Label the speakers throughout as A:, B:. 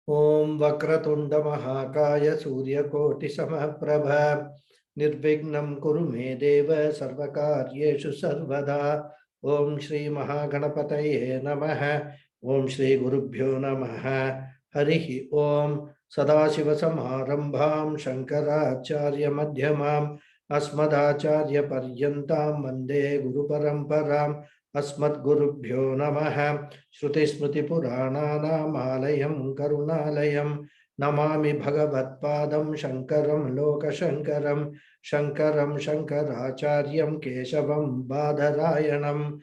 A: Om Vakratunda Mahakaya Suryakoti Samaprabha Nirvignam Kuru Me Deva Sarvakaryeshu Sarvada Om Shri Mahaganapataye Namaha Om Shri Gurubhyo Namaha Harihi Om Sadashiva Samarambham Shankaracharya Madhyamam Asmadacharya Paryantam Vande Guru Paramparam Asmadgurubhyo Namaha Shruti Smriti Purananam Alayam Karunalayam Namami Bhagavatpadam Shankaram Loka Shankaram Shankaracharyam Keshavam Badharayanam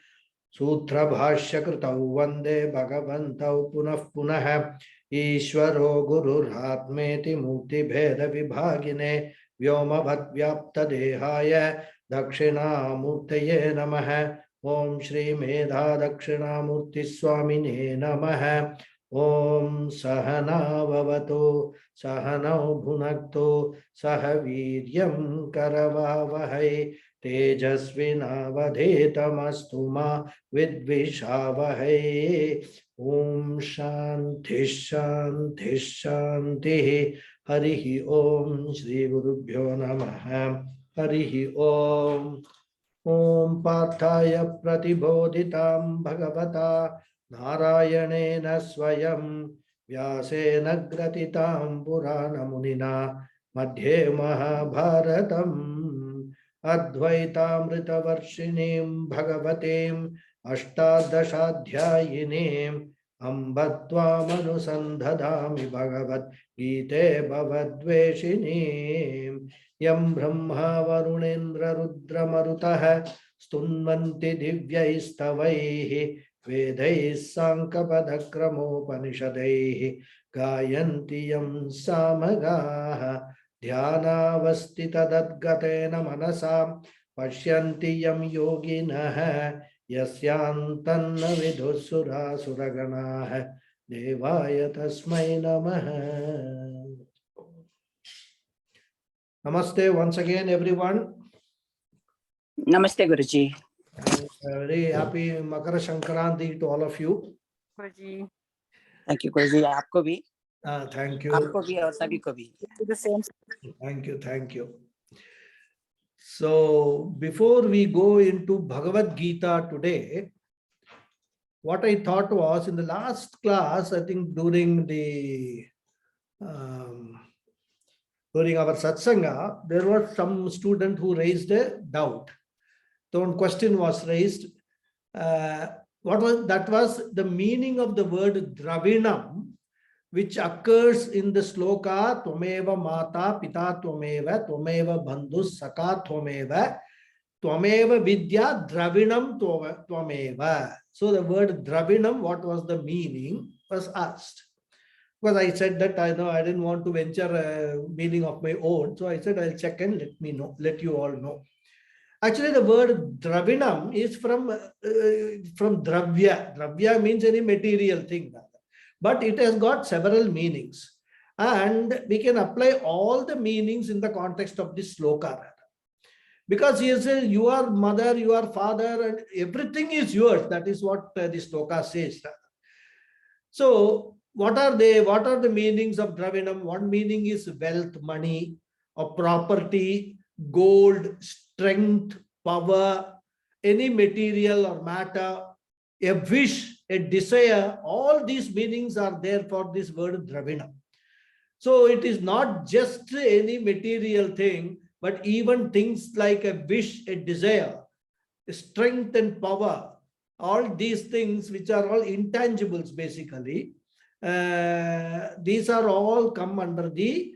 A: Sutra Bhashya Kritau Vande Bhagavantau Punah Punah Ishvaro Gurur Atmeti Mukti Bheda Vibhagine Vyomabhat Vyapta Dehaya Dakshina Murtaye Namaha Om Shri Medha Dakshinamurti Swamine Namaha Om Sahana Vavato Sahanau Bhunakto Sahaviryam Karavavahai Tejasvinavadhetamastu ma Vidvishavahai Om Shanti Shanti Shanti Harihi Om Shri Gurubhyo Namaha Harihi Om Om Parthaya Pratibodhitam Bhagavata Narayanena Swayam Vyasena Gratitam Purana Munina Madhye Mahabharatam Advaitamrita Varshinim Bhagavatim Ashtadashadhyayinim Ambatvam Anusandhadami Bhagavat Gite Bhavadveshinim Yam Brahma Varunendra Rudra Marutah Stunvanti Divyaistavaihi Vedais Sankapadakramopanishadaihi Gayanti Yam Samagaha Dhyanavastita Dadgatena Manasam Pashyanti Yam Yoginah Yasyantanna Vidhusura Suraganah Devaya Tasmai Namaha. Namaste once again, everyone.
B: Namaste, Guruji.
A: Very happy Makara Sankranti to all of you.
C: Guruji.
B: Thank you, Guruji. Aapko bhi.
A: Thank you.
B: Aapko bhi aur sabhi ko bhi.
C: The same.
A: Thank you. So, before we go into Bhagavad Gita today, what I thought was in the last class, I think during our satsanga, there was some student who raised a doubt. The one question was raised. What was the meaning of the word Dravinam, which occurs in the sloka Tvameva Mata Pita Tvameva Tvameva Bandhus Saka Tvameva Tvameva Vidya Dravinam Tvameva. So the word Dravinam, what was the meaning, was asked. Because I said that I didn't want to venture a meaning of my own. So I said I'll check and let you all know. Actually, the word Dravinam is from Dravya. Dravya means any material thing. But it has got several meanings. And we can apply all the meanings in the context of this sloka. Because he says, your mother, your father, and everything is yours. That is what this sloka says. So, what are they? What are the meanings of Dravinam? One meaning is wealth, money, or property, gold, strength, power, any material or matter, a wish, a desire. All these meanings are there for this word Dravinam. So it is not just any material thing, but even things like a wish, a desire, strength and power, all these things which are all intangibles basically. These are all come under the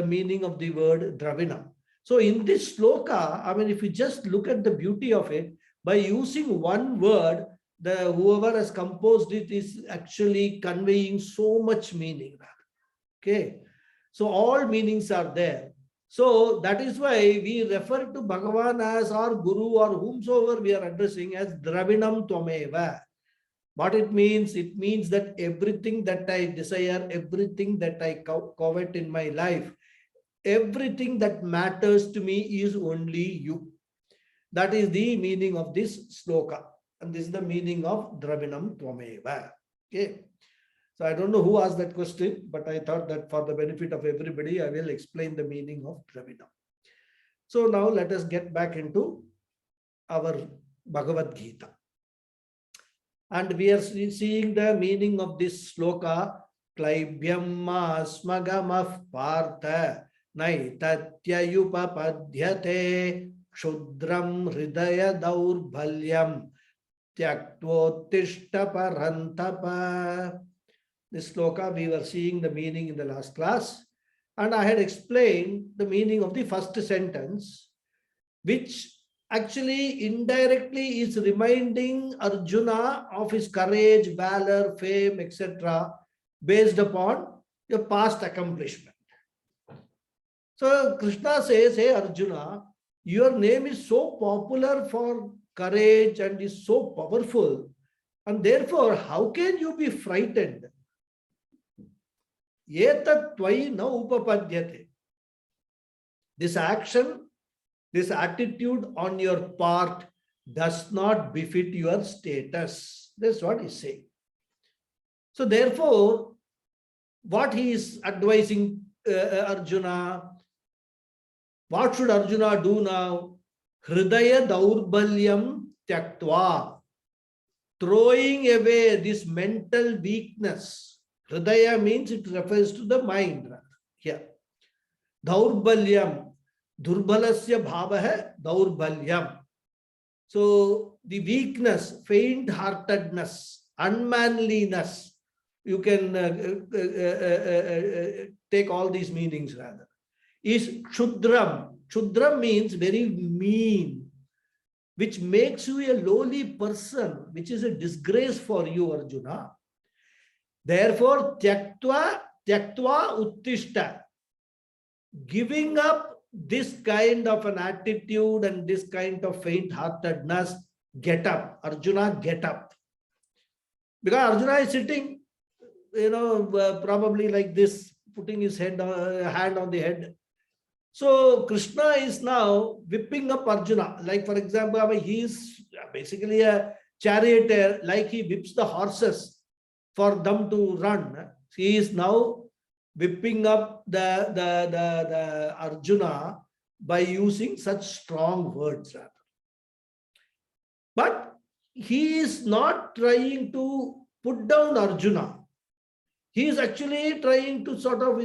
A: meaning of the word Dravinam. So in this sloka, I mean, if you just look at the beauty of it, by using one word, whoever has composed it is actually conveying so much meaning. Okay, so all meanings are there. So that is why we refer to Bhagavan as our Guru or whomsoever we are addressing as Dravinam Tvameva. What it means that everything that I desire, everything that I covet in my life, everything that matters to me is only you. That is the meaning of this sloka. And this is the meaning of Dravinam Tvameva. Okay. So I don't know who asked that question, but I thought that for the benefit of everybody, I will explain the meaning of Dravida. So now let us get back into our Bhagavad Gita. And we are seeing the meaning of this sloka. Klaibhyam asmagamah partha naitatyayupapadyate kshudram hridaya daurbhalyam tyaktvottishta parantapa. This sloka, we were seeing the meaning in the last class. And I had explained the meaning of the first sentence, which actually indirectly is reminding Arjuna of his courage, valor, fame, etc., based upon your past accomplishment. So Krishna says, hey Arjuna, your name is so popular for courage and is so powerful, and therefore how can you be frightened? Etat tvai na upapadyate. This action, this attitude on your part does not befit your status. That's what he's saying. So therefore, what he is advising Arjuna, what should Arjuna do now? Hridaya daurbalyam tyaktva. Throwing away this mental weakness. Hridaya means it refers to the mind here. Daurbalyam. Durbalasya bhava daurbalyam. So the weakness, faint-heartedness, unmanliness, you can take all these meanings rather, is kshudram. Kshudram means very mean, which makes you a lowly person, which is a disgrace for you, Arjuna. Therefore, tyaktva uttishta, giving up this kind of an attitude and this kind of faint-heartedness, get up. Arjuna, get up. Because Arjuna is sitting, probably like this, putting his hand on the head. So Krishna is now whipping up Arjuna. Like for example, he is basically a charioteer, like he whips the horses for them to run. He is now whipping up the Arjuna by using such strong words. But he is not trying to put down Arjuna. He is actually trying to sort of,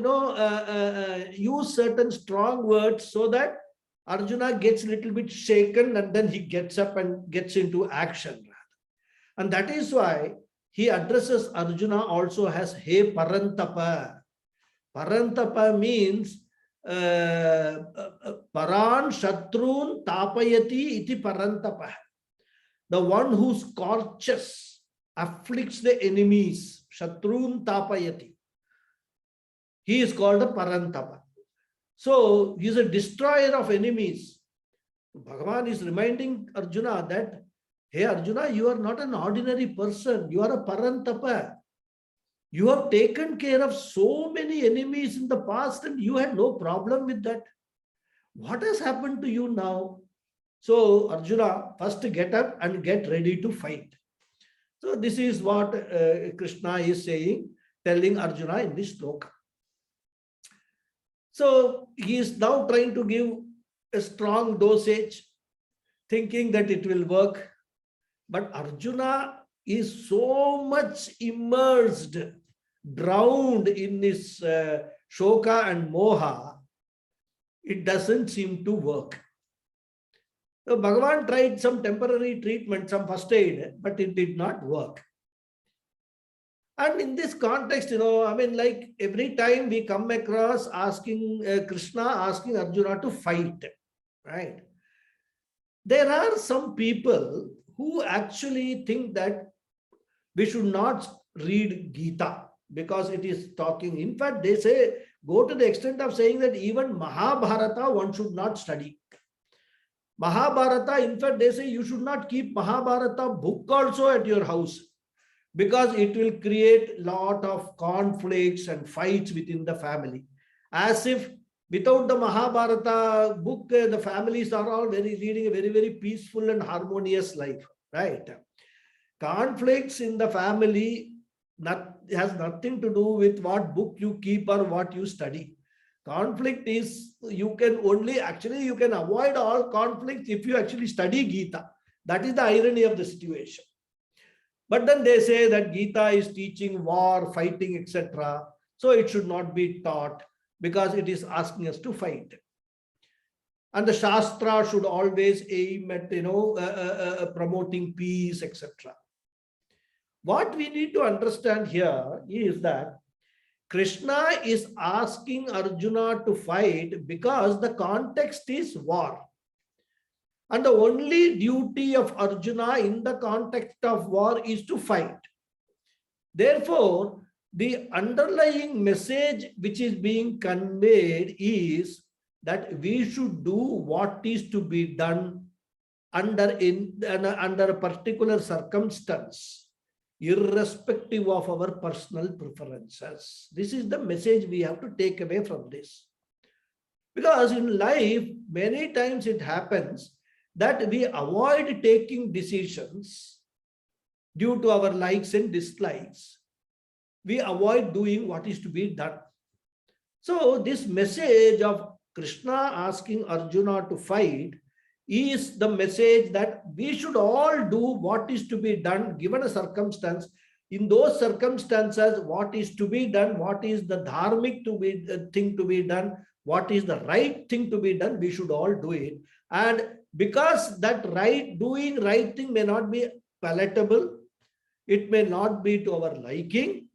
A: use certain strong words so that Arjuna gets a little bit shaken and then he gets up and gets into action. And that is why he addresses Arjuna also as He Parantapa. Parantapa means Paran Shatrun Tapayati iti Parantapa. The one who scorches, afflicts the enemies. Shatrun Tapayati. He is called a Parantapa. So he is a destroyer of enemies. Bhagavan is reminding Arjuna that, hey Arjuna, you are not an ordinary person. You are a Parantapa. You have taken care of so many enemies in the past and you had no problem with that. What has happened to you now? So Arjuna, first get up and get ready to fight. So this is what Krishna is saying, telling Arjuna in this sloka. So he is now trying to give a strong dosage, thinking that it will work. But Arjuna is so much immersed, drowned in this shoka and moha, it doesn't seem to work. So Bhagavan tried some temporary treatment, some first aid, but it did not work. And in this context, like every time we come across asking Krishna, asking Arjuna to fight, right? There are some people who actually think that we should not read Gita because it is talking. In fact, they say, go to the extent of saying that even Mahabharata one should not study. Mahabharata, in fact, they say you should not keep Mahabharata book also at your house because it will create lot of conflicts and fights within the family. As if without the Mahabharata book, the families are all leading a very, very peaceful and harmonious life, right? Conflicts in the family has nothing to do with what book you keep or what you study. Conflict is, you can only, actually you can avoid all conflicts if you actually study Gita. That is the irony of the situation. But then they say that Gita is teaching war, fighting, etc. So it should not be taught because it is asking us to fight. And the Shastra should always aim at, promoting peace, etc. What we need to understand here is that Krishna is asking Arjuna to fight because the context is war. And the only duty of Arjuna in the context of war is to fight. Therefore, the underlying message which is being conveyed is that we should do what is to be done under a particular circumstance, irrespective of our personal preferences. This is the message we have to take away from this. Because in life, many times it happens that we avoid taking decisions due to our likes and dislikes. We avoid doing what is to be done. So this message of Krishna asking Arjuna to fight is the message that we should all do what is to be done given a circumstance. In those circumstances, what is to be done, what is the dharmic thing to be done, what is the right thing to be done, we should all do it. And because that doing right thing may not be palatable, it may not be to our liking,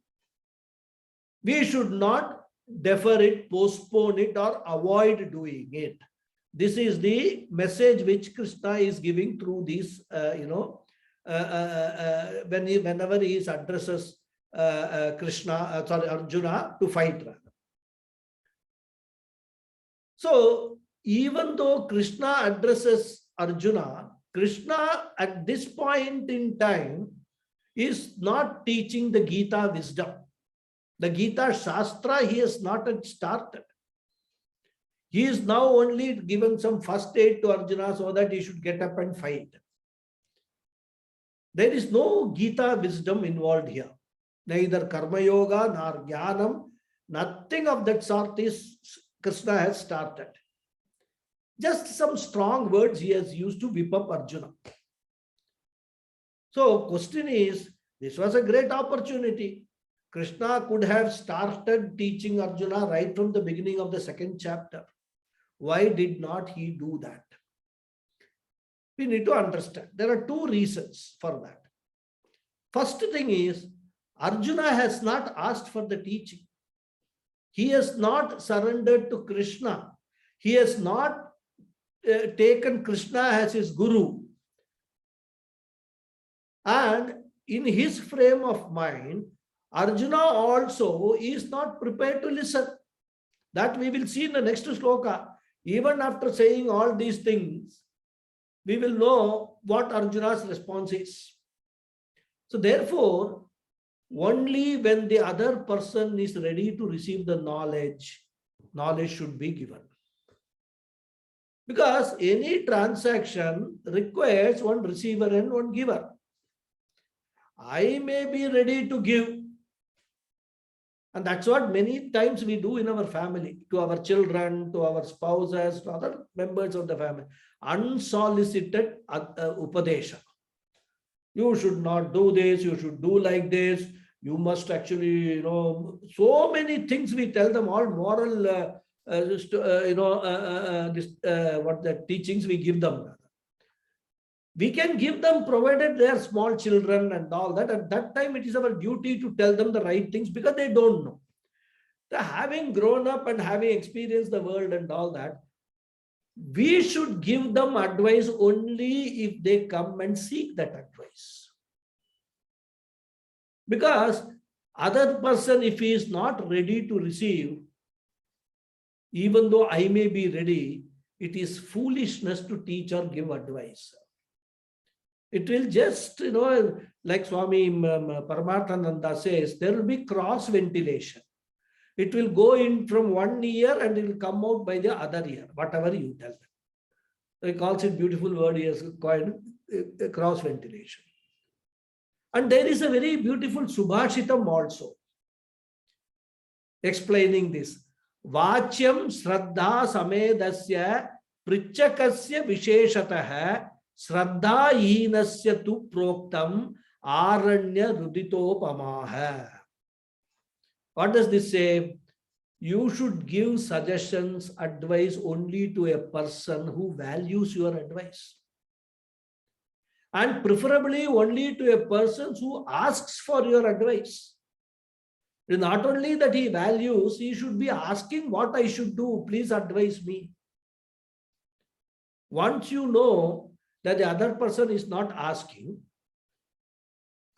A: we should not defer it, postpone it, or avoid doing it. This is the message which Krishna is giving through these, whenever he addresses Arjuna to fight. So, even though Krishna addresses Arjuna, Krishna at this point in time is not teaching the Gita wisdom. The Gita Shastra he has not yet started. He is now only given some first aid to Arjuna so that he should get up and fight. There is no Gita wisdom involved here. Neither Karma Yoga nor Jnanam, nothing of that sort is Krishna has started. Just some strong words he has used to whip up Arjuna. So question is, this was a great opportunity. Krishna could have started teaching Arjuna right from the beginning of the second chapter. Why did not he do that? We need to understand. There are two reasons for that. First thing is, Arjuna has not asked for the teaching. He has not surrendered to Krishna. He has not taken Krishna as his guru. And in his frame of mind, Arjuna also is not prepared to listen. That we will see in the next sloka. Even after saying all these things, we will know what Arjuna's response is. So therefore, only when the other person is ready to receive the knowledge, knowledge should be given. Because any transaction requires one receiver and one giver. I may be ready to give. And that's what many times we do in our family, to our children, to our spouses, to other members of the family. Unsolicited upadesha. You should not do this, you should do like this, you must actually, so many things we tell them, all moral, teachings we give them. We can give them provided they are small children and all that. At that time, it is our duty to tell them the right things because they don't know. Having grown up and having experienced the world and all that, we should give them advice only if they come and seek that advice. Because other person, if he is not ready to receive, even though I may be ready, it is foolishness to teach or give advice. It will just, like Swami Paramathananda says, there will be cross ventilation. It will go in from one ear and it will come out by the other ear, whatever you tell them. He calls it beautiful word he has coined, cross ventilation. And there is a very beautiful Subhashitam also explaining this. Vachyam Shraddha Samedasya Prichakasya Visheshatah Shraddha Hinasya Tu Proktam Aranya Ruditopamaha. What does this say? You should give suggestions, advice only to a person who values your advice. And preferably only to a person who asks for your advice. Not only that he values, he should be asking what I should do. Please advise me. Once you know that the other person is not asking,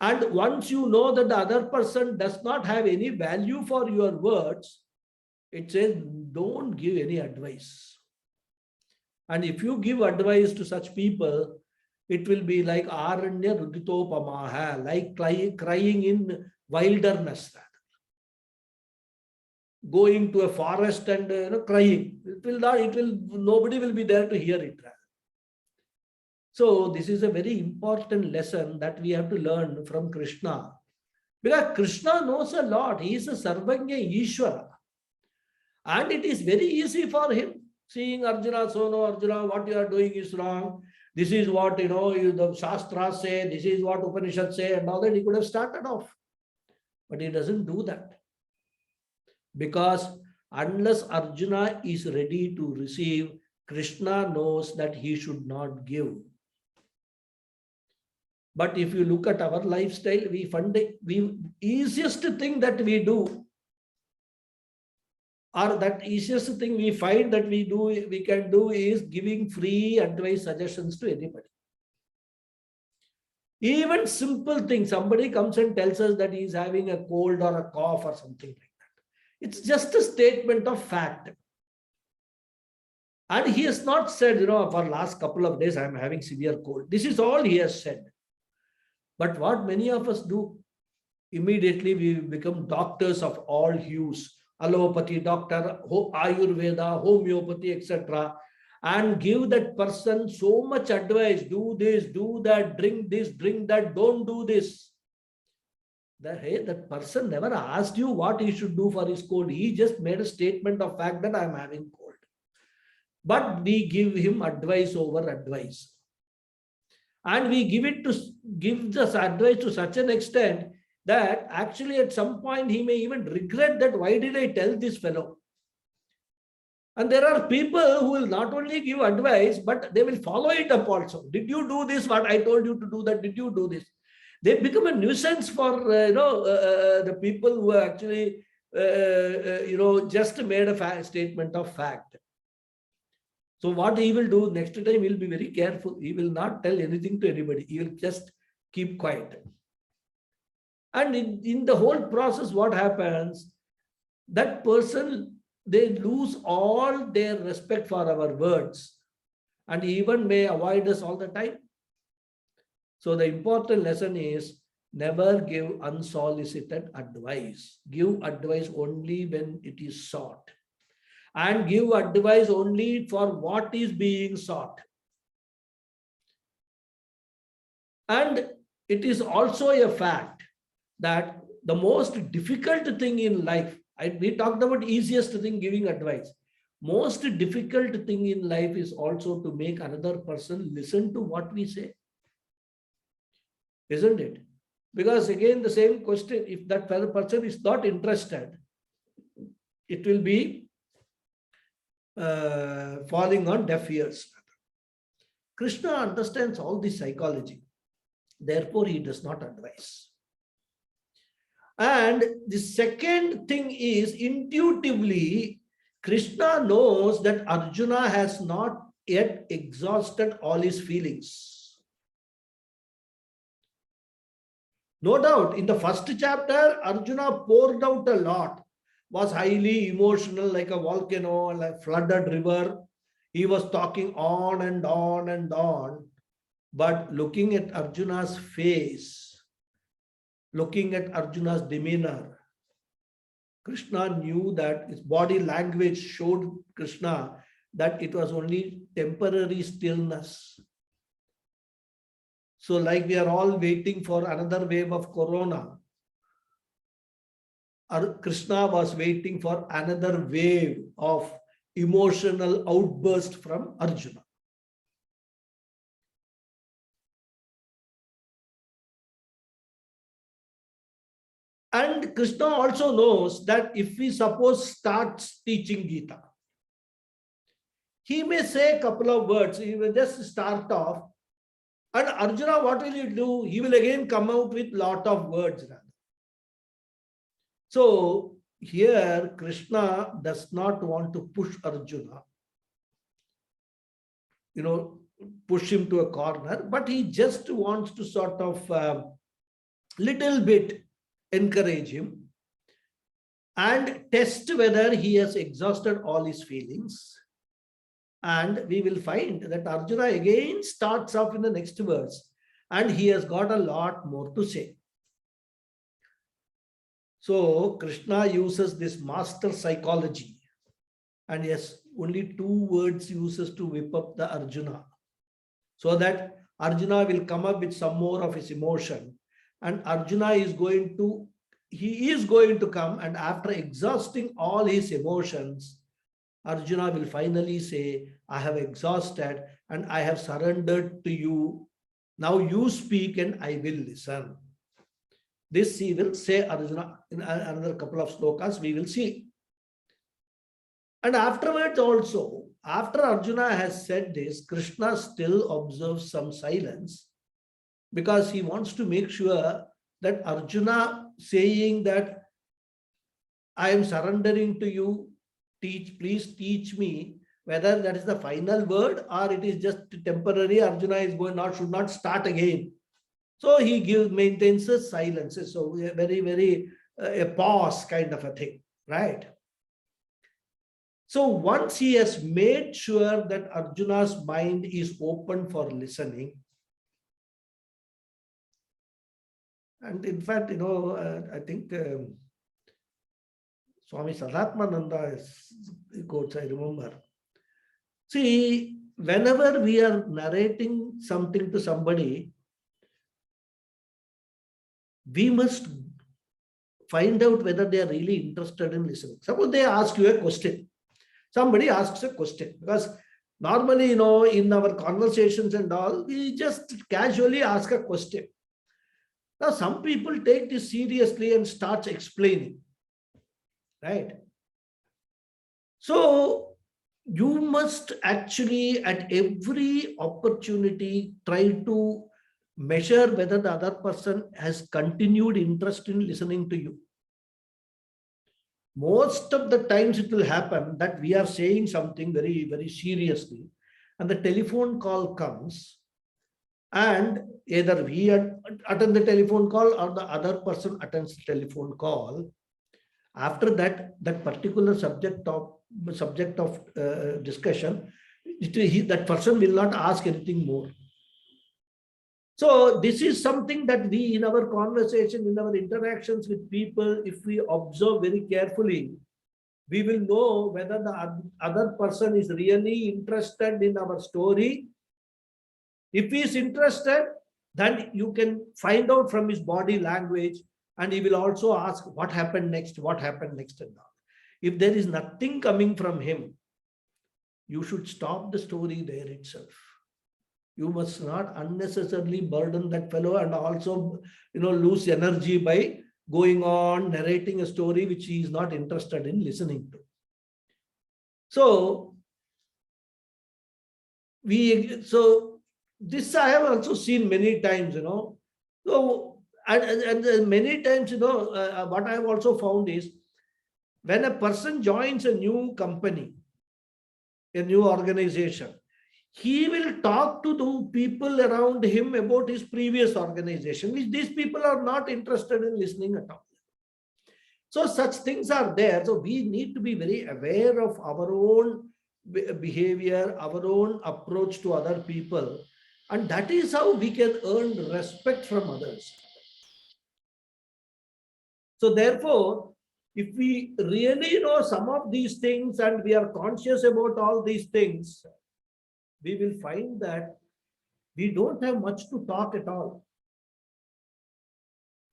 A: and once you know that the other person does not have any value for your words, it says don't give any advice. And if you give advice to such people, it will be like Aranya Ruditopamaha, like crying in wilderness. Going to a forest and crying. Nobody will be there to hear it. So this is a very important lesson that we have to learn from Krishna. Because Krishna knows a lot. He is a Sarvagya Ishvara. And it is very easy for him. Seeing Arjuna, so no, Arjuna, what you are doing is wrong. This is what, the Shastras say, this is what Upanishads say, and all that. He could have started off. But he doesn't do that. Because unless Arjuna is ready to receive, Krishna knows that he should not give. But if you look at our lifestyle, we find the easiest thing that we do, or that easiest thing we find that we can do is giving free advice suggestions to anybody. Even simple things, somebody comes and tells us that he is having a cold or a cough or something like that. It's just a statement of fact. And he has not said, for last couple of days, I am having severe cold. This is all he has said. But what many of us do, immediately we become doctors of all hues. Allopathy, doctor, Ayurveda, homeopathy, etc. And give that person so much advice. Do this, do that, drink this, drink that, don't do this. That person never asked you what he should do for his cold. He just made a statement of fact that I am having cold. But we give him advice over advice. And we give this advice to such an extent that actually at some point he may even regret that why did I tell this fellow? And there are people who will not only give advice, but they will follow it up also. Did you do this? What I told you to do that? Did you do this? They become a nuisance for the people who actually just made a statement of fact. So what he will do next time, he will be very careful. He will not tell anything to anybody. He will just keep quiet. And in the whole process, what happens? That person, they lose all their respect for our words and even may avoid us all the time. So the important lesson is never give unsolicited advice. Give advice only when it is sought. And give advice only for what is being sought. And it is also a fact that the most difficult thing in life, we talked about easiest thing, giving advice. Most difficult thing in life is also to make another person listen to what we say. Isn't it? Because again, the same question, if that person is not interested, it will be falling on deaf ears. Krishna understands all this psychology. Therefore, he does not advise. And the second thing is, intuitively, Krishna knows that Arjuna has not yet exhausted all his feelings. No doubt, in the first chapter, Arjuna poured out a lot, was highly emotional, like a volcano, like a flooded river. He was talking on and on and on. But looking at Arjuna's face, looking at Arjuna's demeanor, Krishna knew that his body language showed Krishna that it was only temporary stillness. So like we are all waiting for another wave of corona, Krishna was waiting for another wave of emotional outburst from Arjuna. And Krishna also knows that if we suppose starts teaching Gita, he may say a couple of words, he will just start off, and Arjuna, what will he do? He will again come out with lot of words. So here Krishna does not want to push Arjuna, push him to a corner, but he just wants to sort of little bit encourage him and test whether he has exhausted all his feelings. And we will find that Arjuna again starts off in the next verse, and he has got a lot more to say. So Krishna uses this master psychology, and yes, only 2 words uses to whip up the Arjuna, so that Arjuna will come up with some more of his emotion, and Arjuna is going to come, and after exhausting all his emotions, Arjuna will finally say, I have exhausted and I have surrendered to you. Now you speak and I will listen. This he will say, Arjuna, in another couple of slokas we will see. And afterwards also, after Arjuna has said this, Krishna still observes some silence, because he wants to make sure that Arjuna saying that I am surrendering to you, please teach me, whether that is the final word or it is just temporary. Arjuna is should not start again. So he maintains a silence. So a very a pause kind of a thing, right? So once he has made sure that Arjuna's mind is open for listening, and in fact, I think Swami Sadatmananda quotes, I remember. See, whenever we are narrating something to somebody, we must find out whether they are really interested in listening. Suppose they ask you a question. Somebody asks a question, because normally, in our conversations and all, we just casually ask a question. Now, some people take this seriously and start explaining, right? So you must actually at every opportunity try to measure whether the other person has continued interest in listening to you. Most of the times it will happen that we are saying something very seriously, and the telephone call comes, and either we attend the telephone call or the other person attends the telephone call. After that particular subject of discussion, that person will not ask anything more. So this is something that we, in our conversation, in our interactions with people, if we observe very carefully, we will know whether the other person is really interested in our story. If he is interested, then you can find out from his body language, and he will also ask what happened next, and all. If there is nothing coming from him, you should stop the story there itself. You must not unnecessarily burden that fellow and also lose energy by going on narrating a story which he is not interested in listening to. So this I have also seen many times, So and many times, what I have also found is, when a person joins a new company, a new organization, he will talk to the people around him about his previous organization, which these people are not interested in listening at all. So such things are there. So we need to be very aware of our own behavior, our own approach to other people. And that is how we can earn respect from others. So therefore, if we really know some of these things and we are conscious about all these things, we will find that we don't have much to talk at all.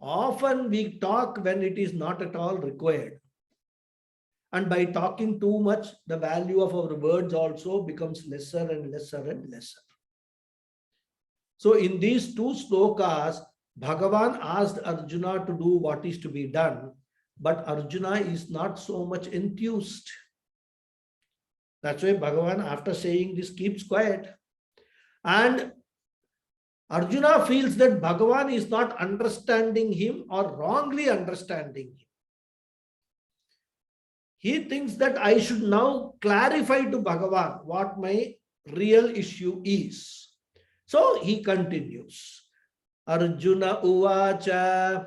A: Often we talk when it is not at all required. And by talking too much, the value of our words also becomes lesser and lesser and lesser. So in these two slokas, Bhagavan asked Arjuna to do what is to be done, but Arjuna is not so much enthused. That's why Bhagavan, after saying this, keeps quiet. And Arjuna feels that Bhagavan is not understanding him or wrongly understanding him. He thinks that I should now clarify to Bhagavan what my real issue is. So he continues. Arjuna uvacha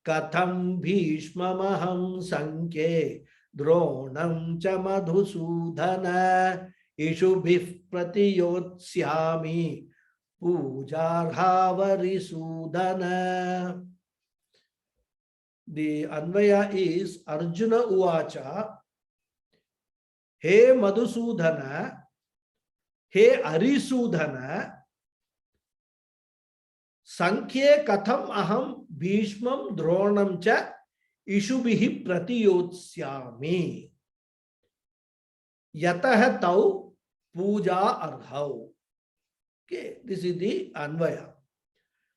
A: katham bhishmamaham sankhe dronam cha madhusudhana ishubhih pratiyotsyami pujarhavari sudhana. The Anvaya is Arjuna uvacha, he Madhusudhana, he Arisudhana, Sankhye katham aham bhishmam dronam cha ishubhihi pratiyotsyami. Yatah tau puja arhau. Okay, this is the Anvaya.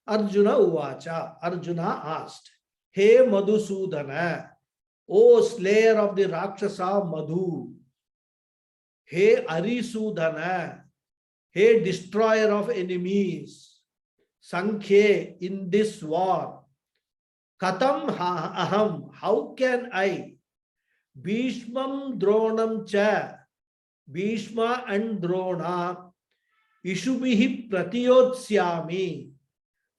A: Arjuna uvacha, Arjuna asked, He Madhusudhana, O slayer of the Rakshasa Madhu, He Arisudhana, He destroyer of enemies, Sankhye, in this war, Katam aham, how can I, Bhishmam Dronam cha, Bhishma and Drona, Ishubhihi Pratiyotsyami,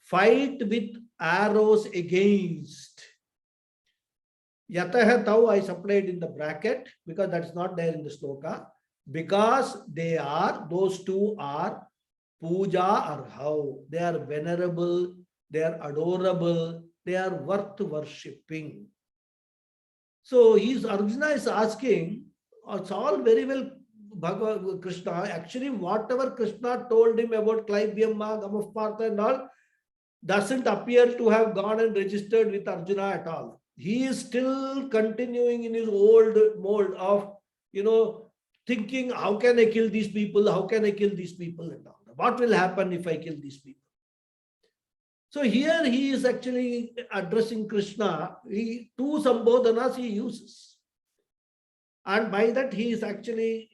A: fight with arrows against. Yatah tau I supplied in the bracket because that's not there in the sloka. Because they are, those two are puja arhau. They are venerable, they are adorable, they are worth worshipping. So Arjuna is asking, it's all very well Bhagavad Krishna. Actually, whatever Krishna told him about Klaibyamma, Gamapatha and all, doesn't appear to have gone and registered with Arjuna at all. He is still continuing in his old mold of, thinking, how can I kill these people? How can I kill these people? And all. What will happen if I kill these people? So here he is actually addressing Krishna. Two sambodhanas he uses. And by that he is actually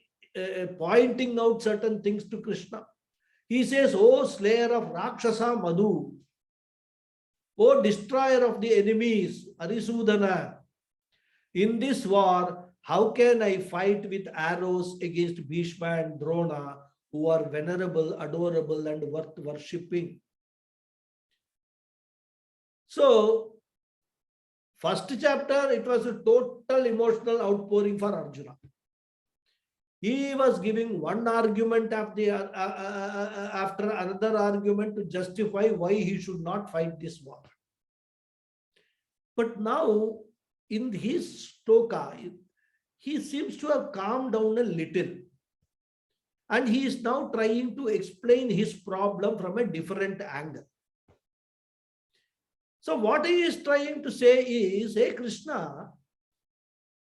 A: pointing out certain things to Krishna. He says, O slayer of Rakshasa Madhu, O destroyer of the enemies, Arisudhana, in this war, how can I fight with arrows against Bhishma and Drona, who are venerable, adorable, and worth worshipping? So, first chapter, it was a total emotional outpouring for Arjuna. He was giving one argument after another argument to justify why he should not fight this war. But now, in his stoka, he seems to have calmed down a little. And he is now trying to explain his problem from a different angle. So what he is trying to say is, hey Krishna,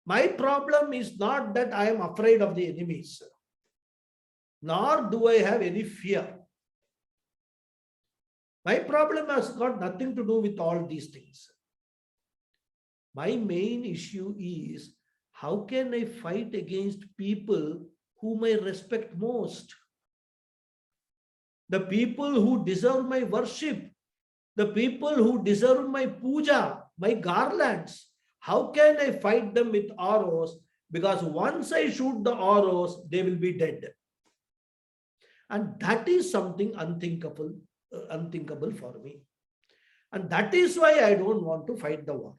A: my problem is not that I am afraid of the enemies, nor do I have any fear. My problem has got nothing to do with all these things. My main issue is, how can I fight against people whom I respect most? The people who deserve my worship, the people who deserve my puja, my garlands. How can I fight them with arrows? Because once I shoot the arrows, they will be dead. And that is something unthinkable for me. And that is why I don't want to fight the war.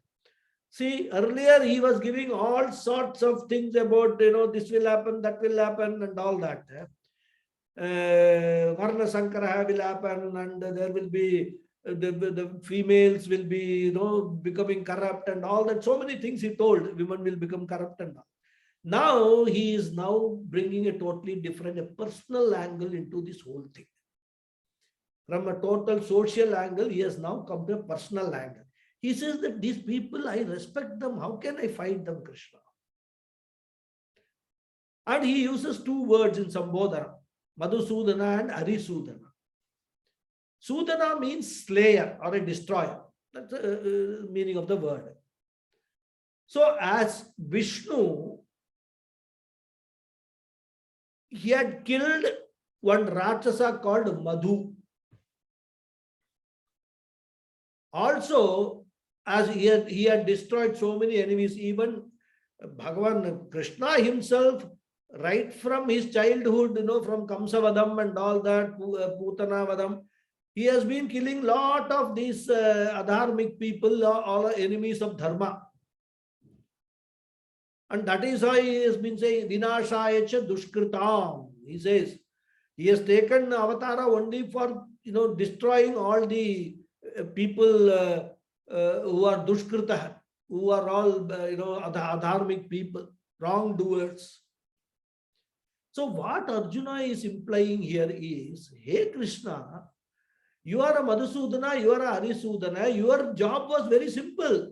A: See, earlier he was giving all sorts of things about, this will happen, that will happen, and all that. Varna Sankara will happen, and there will be the females will be becoming corrupt and all that. So many things he told, women will become corrupt and all. Now he is now bringing a totally different, a personal angle into this whole thing. from a total social angle, he has now come to a personal angle. He says that these people, I respect them. How can I fight them, Krishna? And he uses two words in Sambodhana, Madhusudana and Arisudana. Sudana means slayer or a destroyer. That's the meaning of the word. So as Vishnu, he had killed one Rakshasa called Madhu. Also, as he had destroyed so many enemies, even Bhagavan Krishna himself, right from his childhood, from Kamsavadam and all that, Putanavadam, he has been killing lot of these adharmic people, all enemies of dharma. And that is why he has been saying, Vinashayacha Dushkritam. He says, he has taken avatara only for, destroying all the people who are Dushkrita, who are all, adharmic people, wrongdoers. So what Arjuna is implying here is, hey Krishna, you are a Madhusudana, you are a Arisudana, your job was very simple.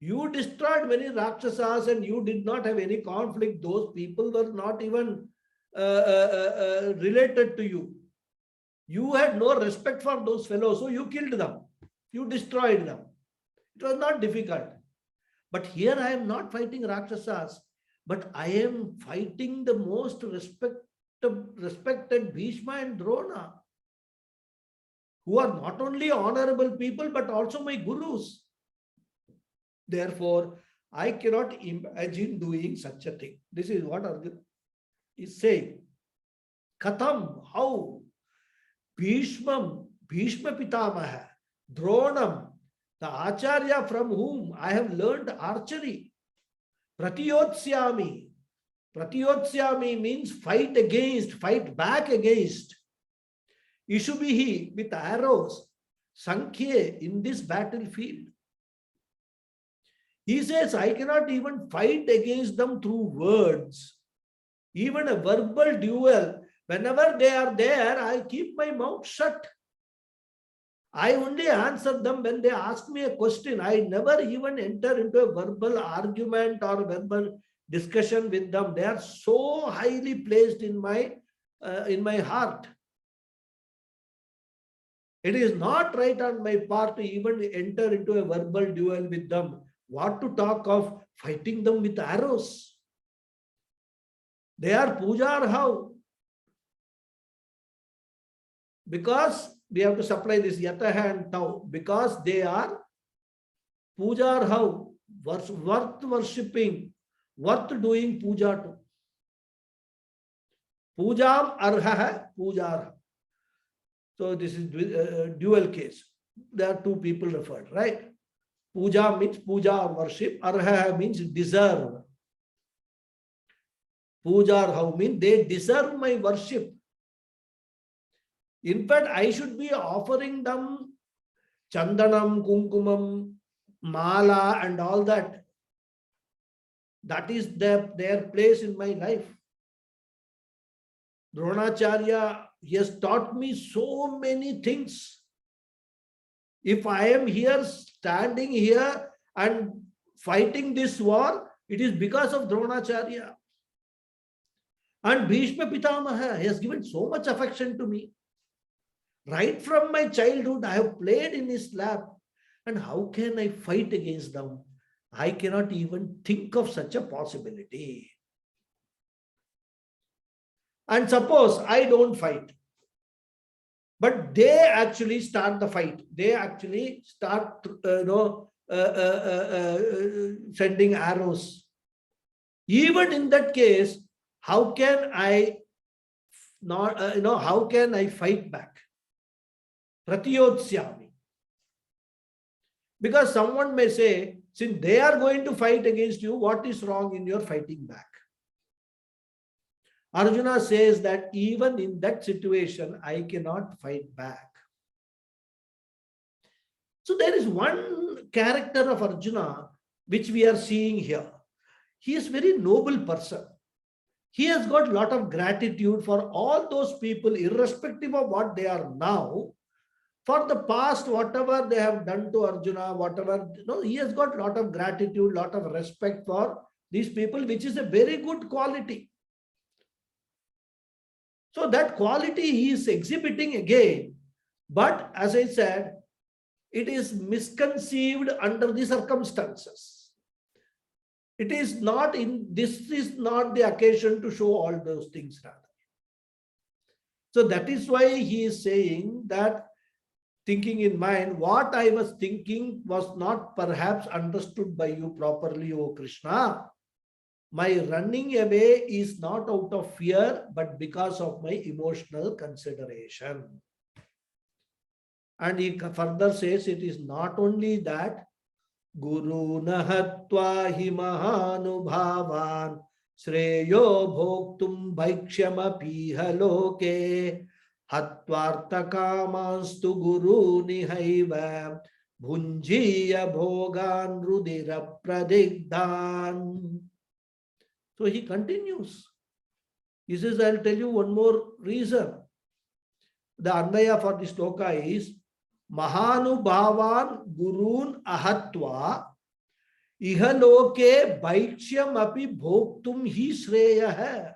A: You destroyed many Rakshasas and you did not have any conflict. Those people were not even related to you. You had no respect for those fellows, so you killed them. You destroyed them. It was not difficult. But here I am not fighting Rakshasas, but I am fighting the most respected Bhishma and Drona, who are not only honorable people, but also my gurus. Therefore, I cannot imagine doing such a thing. This is what Arjuna is saying. Katham, how? Bhishma Pitamaha, Dronam, the Acharya from whom I have learned archery. Pratiyotsyami. Pratiyotsyami means fight against, fight back against. Ishubihi, with arrows. Sankhye, in this battlefield. He says, I cannot even fight against them through words. Even a verbal duel, whenever they are there, I keep my mouth shut. I only answer them when they ask me a question. I never even enter into a verbal argument or verbal discussion with them. They are so highly placed in my heart. It is not right on my part to even enter into a verbal duel with them. What to talk of fighting them with arrows? They are pujarhau. Because we have to supply this yataha and tau. Because they are pujarhau, worth worshipping, worth doing puja to. Pujam arha pujarha. So this is dual case. There are two people referred, right? Puja means puja or worship. Arha means deserve. Pujarhau means they deserve my worship. In fact, I should be offering them chandanam, kumkumam, mala and all that. That is their place in my life. Dronacharya, he has taught me so many things. If I am here, standing here and fighting this war, it is because of Dronacharya. And Bhishma Pitamaha, he has given so much affection to me. Right from my childhood, I have played in his lap. And how can I fight against them? I cannot even think of such a possibility. And suppose I don't fight, but they actually start the fight. They actually start, sending arrows. Even in that case, how can I not, how can I fight back? Pratiyotsyami. Because someone may say, since they are going to fight against you, what is wrong in your fighting back? Arjuna says that even in that situation, I cannot fight back. So there is one character of Arjuna which we are seeing here. He is a very noble person. he has got a lot of gratitude for all those people, irrespective of what they are now, for the past, whatever they have done to Arjuna, whatever, he has got a lot of gratitude, lot of respect for these people, which is a very good quality. So that quality he is exhibiting again. But as I said, it is misconceived under the circumstances. It is not this is not the occasion to show all those things rather. So that is why he is saying that, thinking in mind, what I was thinking was not perhaps understood by you properly, O Krishna. My running away is not out of fear, but because of my emotional consideration. And he further says it is not only that, Guru nahatva hi mahanubhavan Shreyo bhoktum bhaikshyamapi haloke Hatvartakamastu guru nihaiva Bhunjiya bhogan rudira pradigdan. So he continues. He says, I'll tell you one more reason. The Anvaya for this sloka is Mahanubhavan Gurun Ahatva Ihaloke Bhaiksham Api Bhoktum Hi Shreya.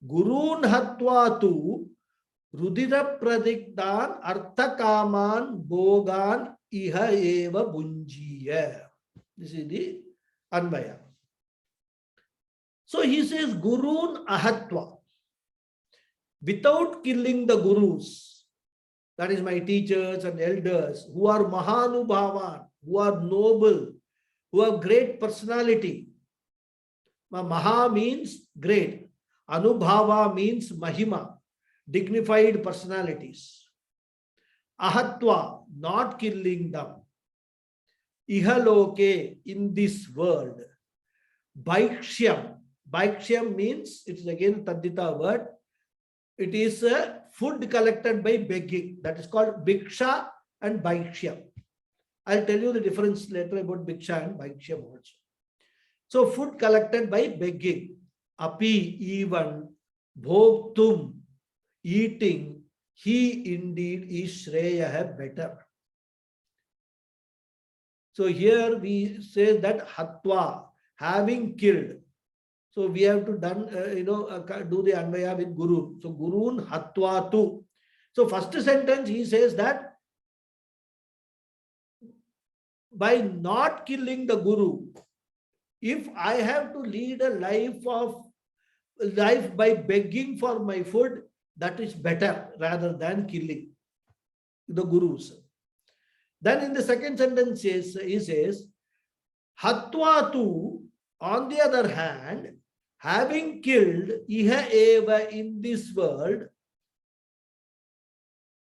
A: Gurun Hatva tu Rudira Pradigdan Arthakaman Bhogan Iha Eva Bunjiya. This is the Anvaya. So he says Gurun Ahatva. Without killing the gurus, that is my teachers and elders, who are Mahanubhavan, who are noble, who have great personality. Maha means great. Anubhava means Mahima, dignified personalities. Ahatva, not killing them. Ihaloke, in this world. Bhaikshyam. Bhaikshyam means, it is again Tadita word. It is food collected by begging. That is called Bhiksha and Bhaikshyam. I'll tell you the difference later about Bhiksha and Bhaikshyam also. So food collected by begging. Api, even. Bhoktum, eating. He indeed is Shreya, better. So here we say that Hatva, having killed. So we have to do the Anvaya with Guru. So Gurun Hatva tu. So first sentence he says that by not killing the Guru, if I have to lead a life by begging for my food, that is better rather than killing the Gurus. Then in the second sentence he says, Hatva tu, on the other hand, having killed Iha Eva in this world,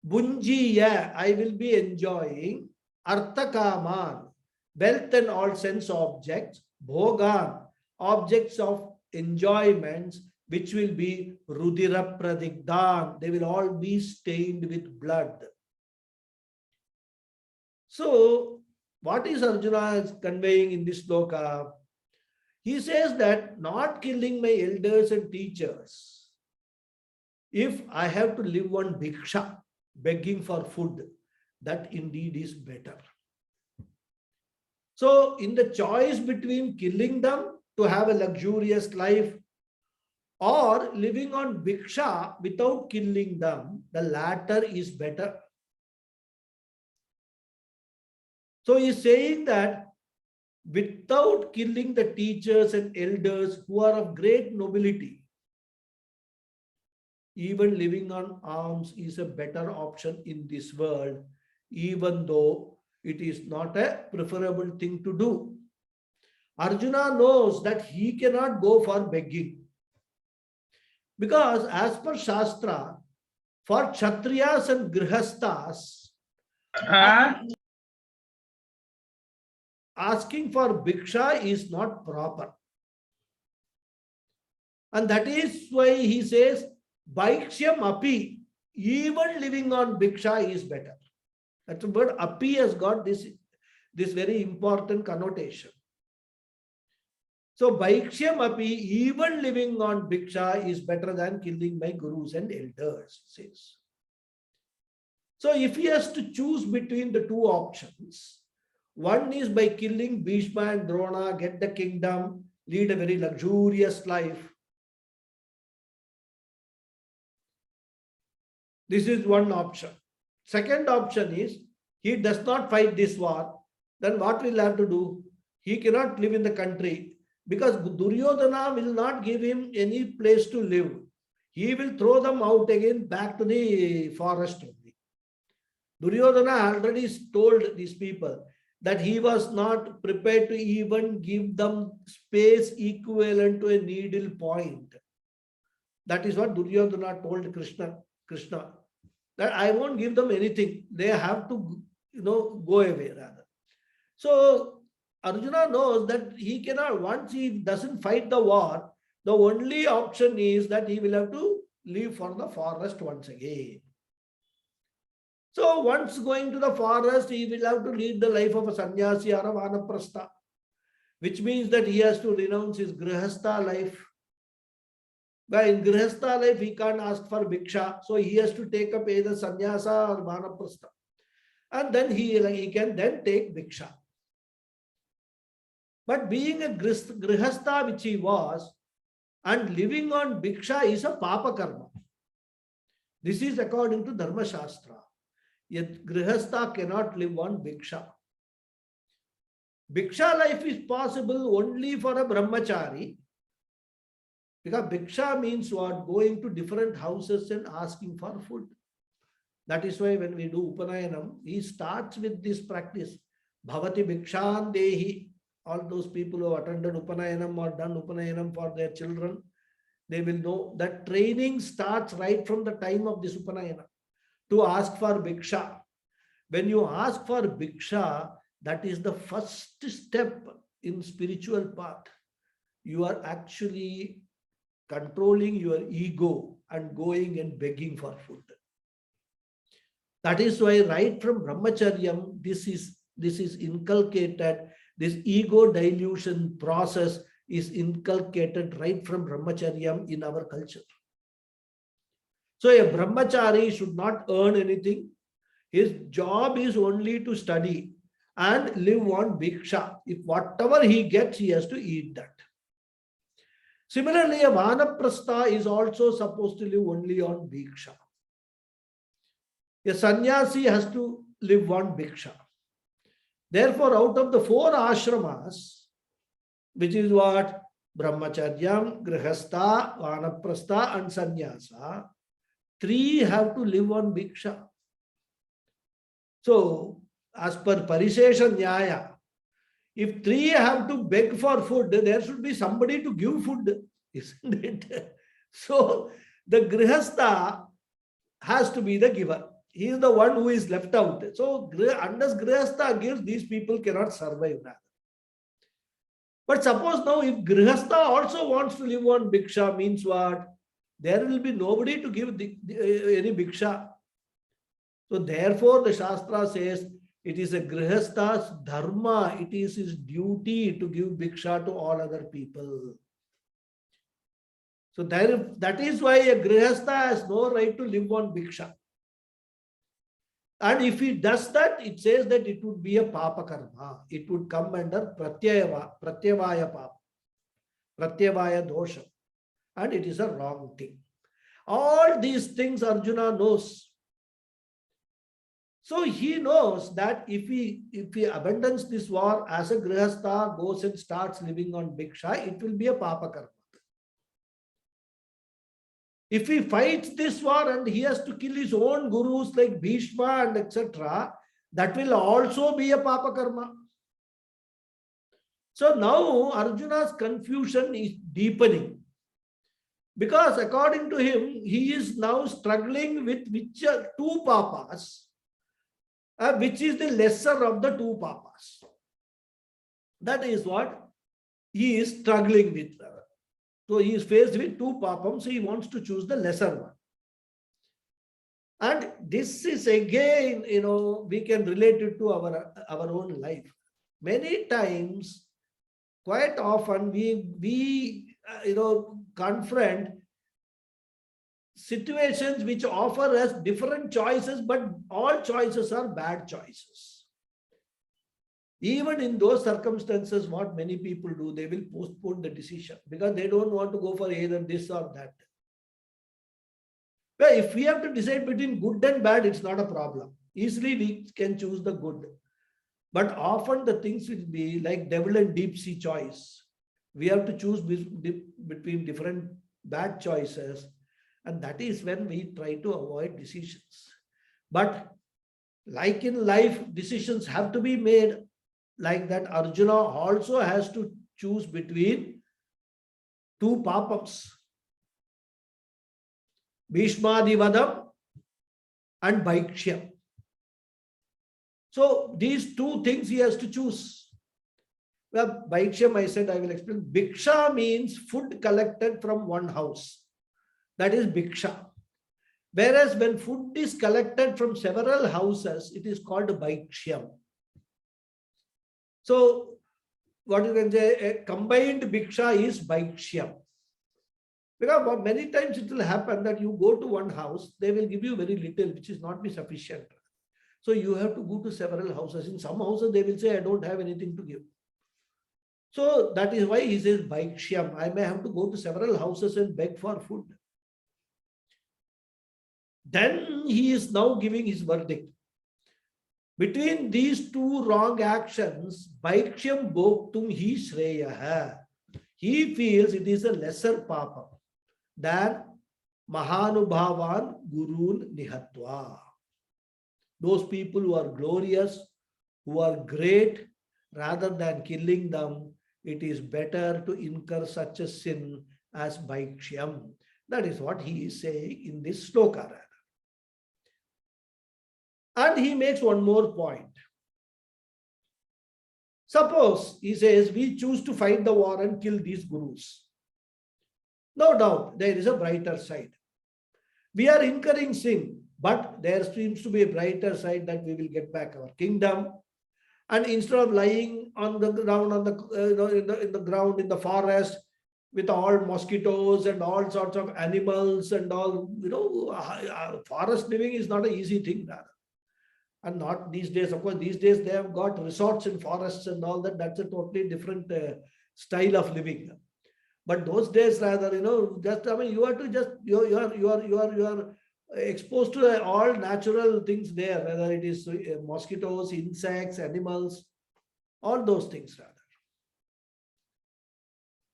A: Bunjiya, I will be enjoying Arthakaman, wealth and all sense objects, Bhogan, objects of enjoyments, which will be Rudira Pradigdan. They will all be stained with blood. So, what is Arjuna conveying in this sloka? He says that not killing my elders and teachers, if I have to live on bhiksha, begging for food, that indeed is better. So in the choice between killing them to have a luxurious life or living on bhiksha without killing them, the latter is better. So he is saying that without killing the teachers and elders who are of great nobility, even living on alms is a better option in this world, even though it is not a preferable thing to do. Arjuna knows that he cannot go for begging. Because as per Shastra, for Kshatriyas and Grihasthas, asking for bhiksha is not proper. And that is why he says, Bhaiksyam api, even living on bhiksha is better. That word api has got this very important connotation. So Bhaikshyam api, even living on Bhiksha is better than killing my gurus and elders, says. So if he has to choose between the two options, one is by killing Bhishma and Drona, get the kingdom, lead a very luxurious life. This is one option. Second option is, he does not fight this war, then what will he have to do? He cannot live in the country because Duryodhana will not give him any place to live. He will throw them out again back to the forest only. Duryodhana already told these people that he was not prepared to even give them space equivalent to a needle point. That is what Duryodhana told Krishna, that I won't give them anything. They have to, go away rather. So Arjuna knows that he cannot, once he doesn't fight the war, the only option is that he will have to leave for the forest once again. So once going to the forest, he will have to lead the life of a sannyasi or a vanaprastha, which means that he has to renounce his grihastha life. But in grihastha life, he can't ask for bhiksha, so he has to take up either sannyasa or vanaprastha. And then he can then take bhiksha. But being a grihastha, which he was, and living on bhiksha is a papa karma. This is according to Dharma Shastra. Yet grihastha cannot live on bhiksha. Bhiksha life is possible only for a brahmachari. Because bhiksha means what? Going to different houses and asking for food. That is why when we do Upanayanam, he starts with this practice. Bhavati bhikshan dehi. All those people who have attended Upanayanam or done Upanayanam for their children, they will know that training starts right from the time of this Upanayanam to ask for bhiksha. When you ask for bhiksha, that is the first step in spiritual path. You are actually controlling your ego and going and begging for food. That is why right from brahmacharyam, this is inculcated. This ego dilution process is inculcated right from brahmacharyam in our culture. So a brahmachari should not earn anything. His job is only to study and live on bhiksha. If whatever he gets, he has to eat that. Similarly, a vanaprastha is also supposed to live only on bhiksha. A sannyasi has to live on bhiksha. Therefore, out of the 4 ashramas, which is what? Brahmacharyam, grihastha, vanaprastha and sannyasa, 3 have to live on bhiksha. So, as per Parishesha Nyaya, if 3 have to beg for food, there should be somebody to give food, isn't it? So, the grihastha has to be the giver. He is the one who is left out. So, unless grihastha gives, these people cannot survive. But suppose now if grihastha also wants to live on bhiksha, means what? There will be nobody to give any bhiksha. So therefore the Shastra says it is a grihastha's dharma, it is his duty to give bhiksha to all other people. So that is why a grihastha has no right to live on bhiksha. And if he does that, it says that it would be a papa karma. It would come under pratyavaya papa, pratyavaya dosha. And it is a wrong thing. All these things Arjuna knows. So he knows that if he abandons this war as a grihastha, goes and starts living on bhiksha, it will be a papa karma. If he fights this war and he has to kill his own gurus like Bhishma and etc., that will also be a papa karma. So now Arjuna's confusion is deepening. Because according to him, he is now struggling with which are 2 papas, which is the lesser of the 2 papas. That is what he is struggling with. So he is faced with 2 papams, so he wants to choose the lesser one. And this is again, we can relate it to our own life. Many times quite often we confront situations which offer us different choices, but all choices are bad choices. Even in those circumstances, what many people do, they will postpone the decision because they don't want to go for either this or that. Well, if we have to decide between good and bad, it's not a problem. Easily we can choose the good. But often the things will be like devil and deep sea choice. We have to choose between different bad choices. And that is when we try to avoid decisions. But like in life, decisions have to be made. Like that, Arjuna also has to choose between two papams, Bhishmadivadam and Bhaikshyam. So these two things he has to choose. Well, Bhaikshyam, I said, I will explain. Bhiksha means food collected from one house. That is Bhiksha. Whereas when food is collected from several houses, it is called Bhaikshyam. So what you can say, a combined Bhiksha is Bhaikshyam. Because many times it will happen that you go to one house, they will give you very little, which is not be sufficient. So you have to go to several houses. In some houses, they will say, I don't have anything to give. So that is why he says Bhaikshyam. I may have to go to several houses and beg for food. Then he is now giving his verdict. Between these two wrong actions, Bhaikshyam bhoktum hi shreyaha. He feels it is a lesser papa than Mahanubhavan Gurun Nihatva. Those people who are glorious, who are great, rather than killing them, it is better to incur such a sin as Bhaikshyam. That is what he is saying in this sloka. And he makes one more point. Suppose, he says, we choose to fight the war and kill these gurus. No doubt, there is a brighter side. We are incurring sin, but there seems to be a brighter side that we will get back our kingdom. And instead of lying on the ground, in the ground, in the forest, with all mosquitoes and all sorts of animals and all, forest living is not an easy thing. And not these days. Of course, these days they have got resorts in forests and all that. That's a totally different style of living. But those days, rather, just you are to just you are exposed to all natural things there, whether it is mosquitoes, insects, animals, all those things rather.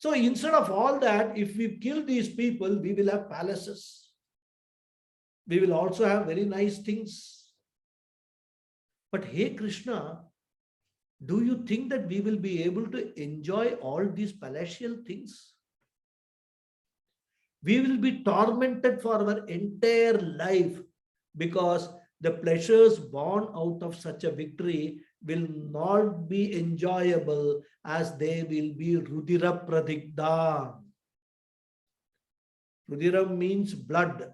A: So instead of all that, if we kill these people, we will have palaces. We will also have very nice things. But hey Krishna, do you think that we will be able to enjoy all these palatial things? We will be tormented for our entire life because the pleasures born out of such a victory will not be enjoyable as they will be Rudira Pradigda. Rudira means blood.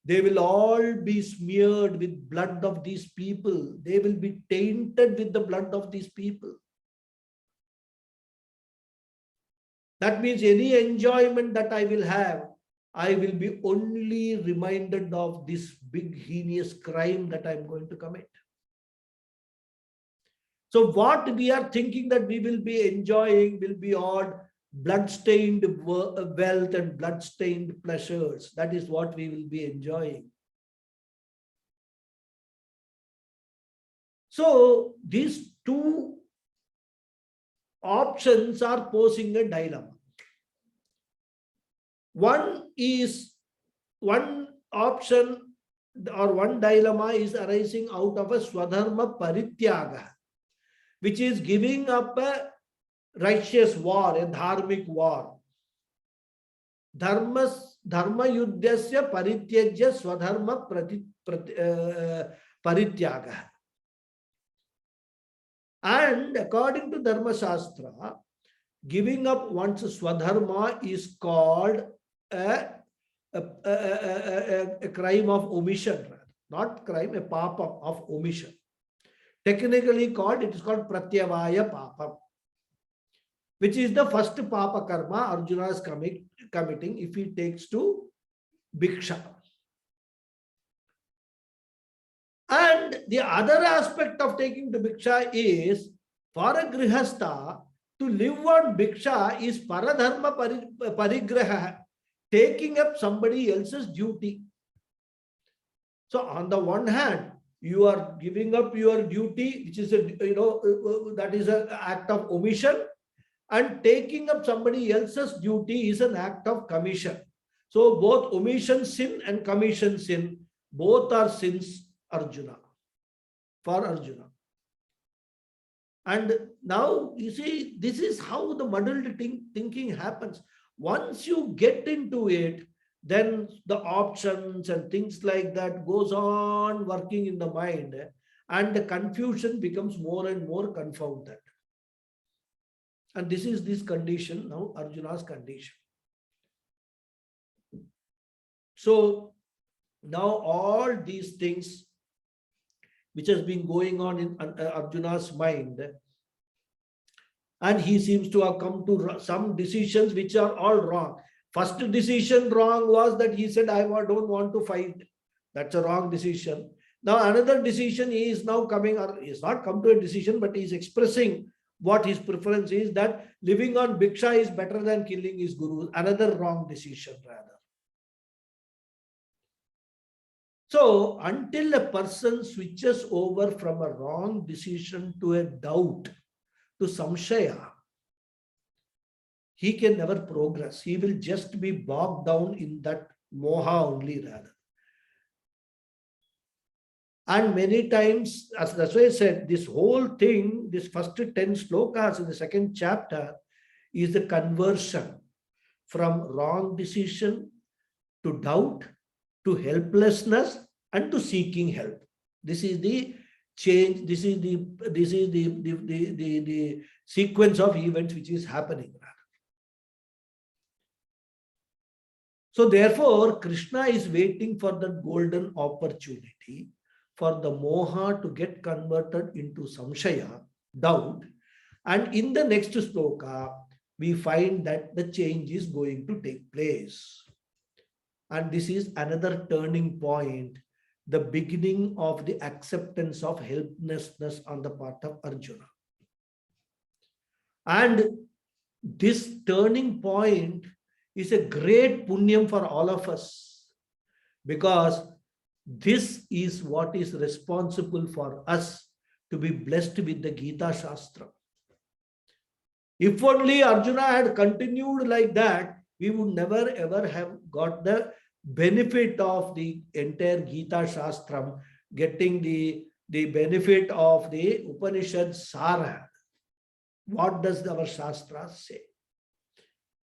A: They will all be smeared with blood of these people. They will be tainted with the blood of these people. That means any enjoyment that I will have, I will be only reminded of this big heinous crime that I'm going to commit. So what we are thinking that we will be enjoying will be all blood-stained wealth and blood-stained pleasures. That is what we will be enjoying. So these two options are posing a dilemma. One option or one dilemma is arising out of a Swadharma Parityaga, which is giving up a righteous war, a dharmic war. Dharma yuddhasya parityajya swadharma parityaga. And according to Dharma Shastra, giving up one's swadharma is called a crime of omission, not crime, a papa of omission. Technically called, it is called pratyavaya papam. which is the first papa karma Arjuna is committing if he takes to Bhiksha. And the other aspect of taking to Bhiksha is, for a Grihastha, to live on Bhiksha is Paradharma Parigraha, taking up somebody else's duty. So on the one hand, you are giving up your duty, which is that is an act of omission, and taking up somebody else's duty is an act of commission. So both omission sin and commission sin, both are sins, Arjuna, for Arjuna. And now you see, this is how the muddled thinking happens. Once you get into it, then the options and things like that goes on working in the mind, and the confusion becomes more and more confounded. And this is this condition, now Arjuna's condition. So now all these things which has been going on in Arjuna's mind, and he seems to have come to some decisions which are all wrong. First decision wrong was that he said, I don't want to fight. That's a wrong decision. Now another decision he is now coming, or he has not come to a decision, but he is expressing what his preference is, that living on Bhiksha is better than killing his guru. Another wrong decision rather. So until a person switches over from a wrong decision to a doubt, to samshaya, he can never progress. He will just be bogged down in that moha only rather. And many times, as that's why I said, this whole thing, this first 10 slokas in the second chapter is the conversion from wrong decision to doubt, to helplessness, and to seeking help. This is the change. This is the sequence of events which is happening. So therefore, Krishna is waiting for the golden opportunity for the moha to get converted into samshaya, doubt. And in the next sloka, we find that the change is going to take place. And this is another turning point, the beginning of the acceptance of helplessness on the part of Arjuna. And this turning point is a great punyam for all of us, because this is what is responsible for us to be blessed with the Gita Shastra. If only Arjuna had continued like that, we would never ever have got the benefit of the entire Gita Shastram, getting the benefit of the Upanishad Sara. What does our Shastras say?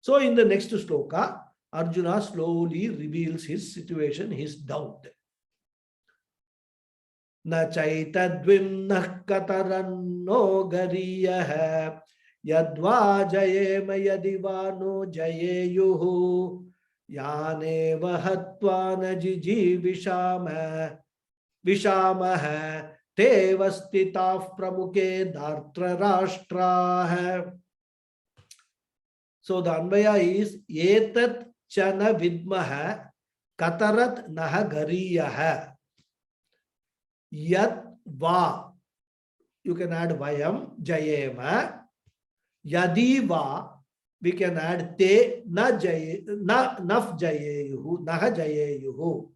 A: So in the next sloka, Arjuna slowly reveals his situation, his doubt. Na chaitadvim nah kataranno gariyah yadva jayema yadivano jayeyuhu yane vahatva na jiji vishamah tevastitaf pramuke dartra rashtrah. So the Anvaya is Etat Chana Vidmaha Katarat Naha Gariyaha Yad Va. You can add Vayam Jayema. Yadi Va. We can add Te Na Naf Jayeyuhu Naha Jayeyuhu.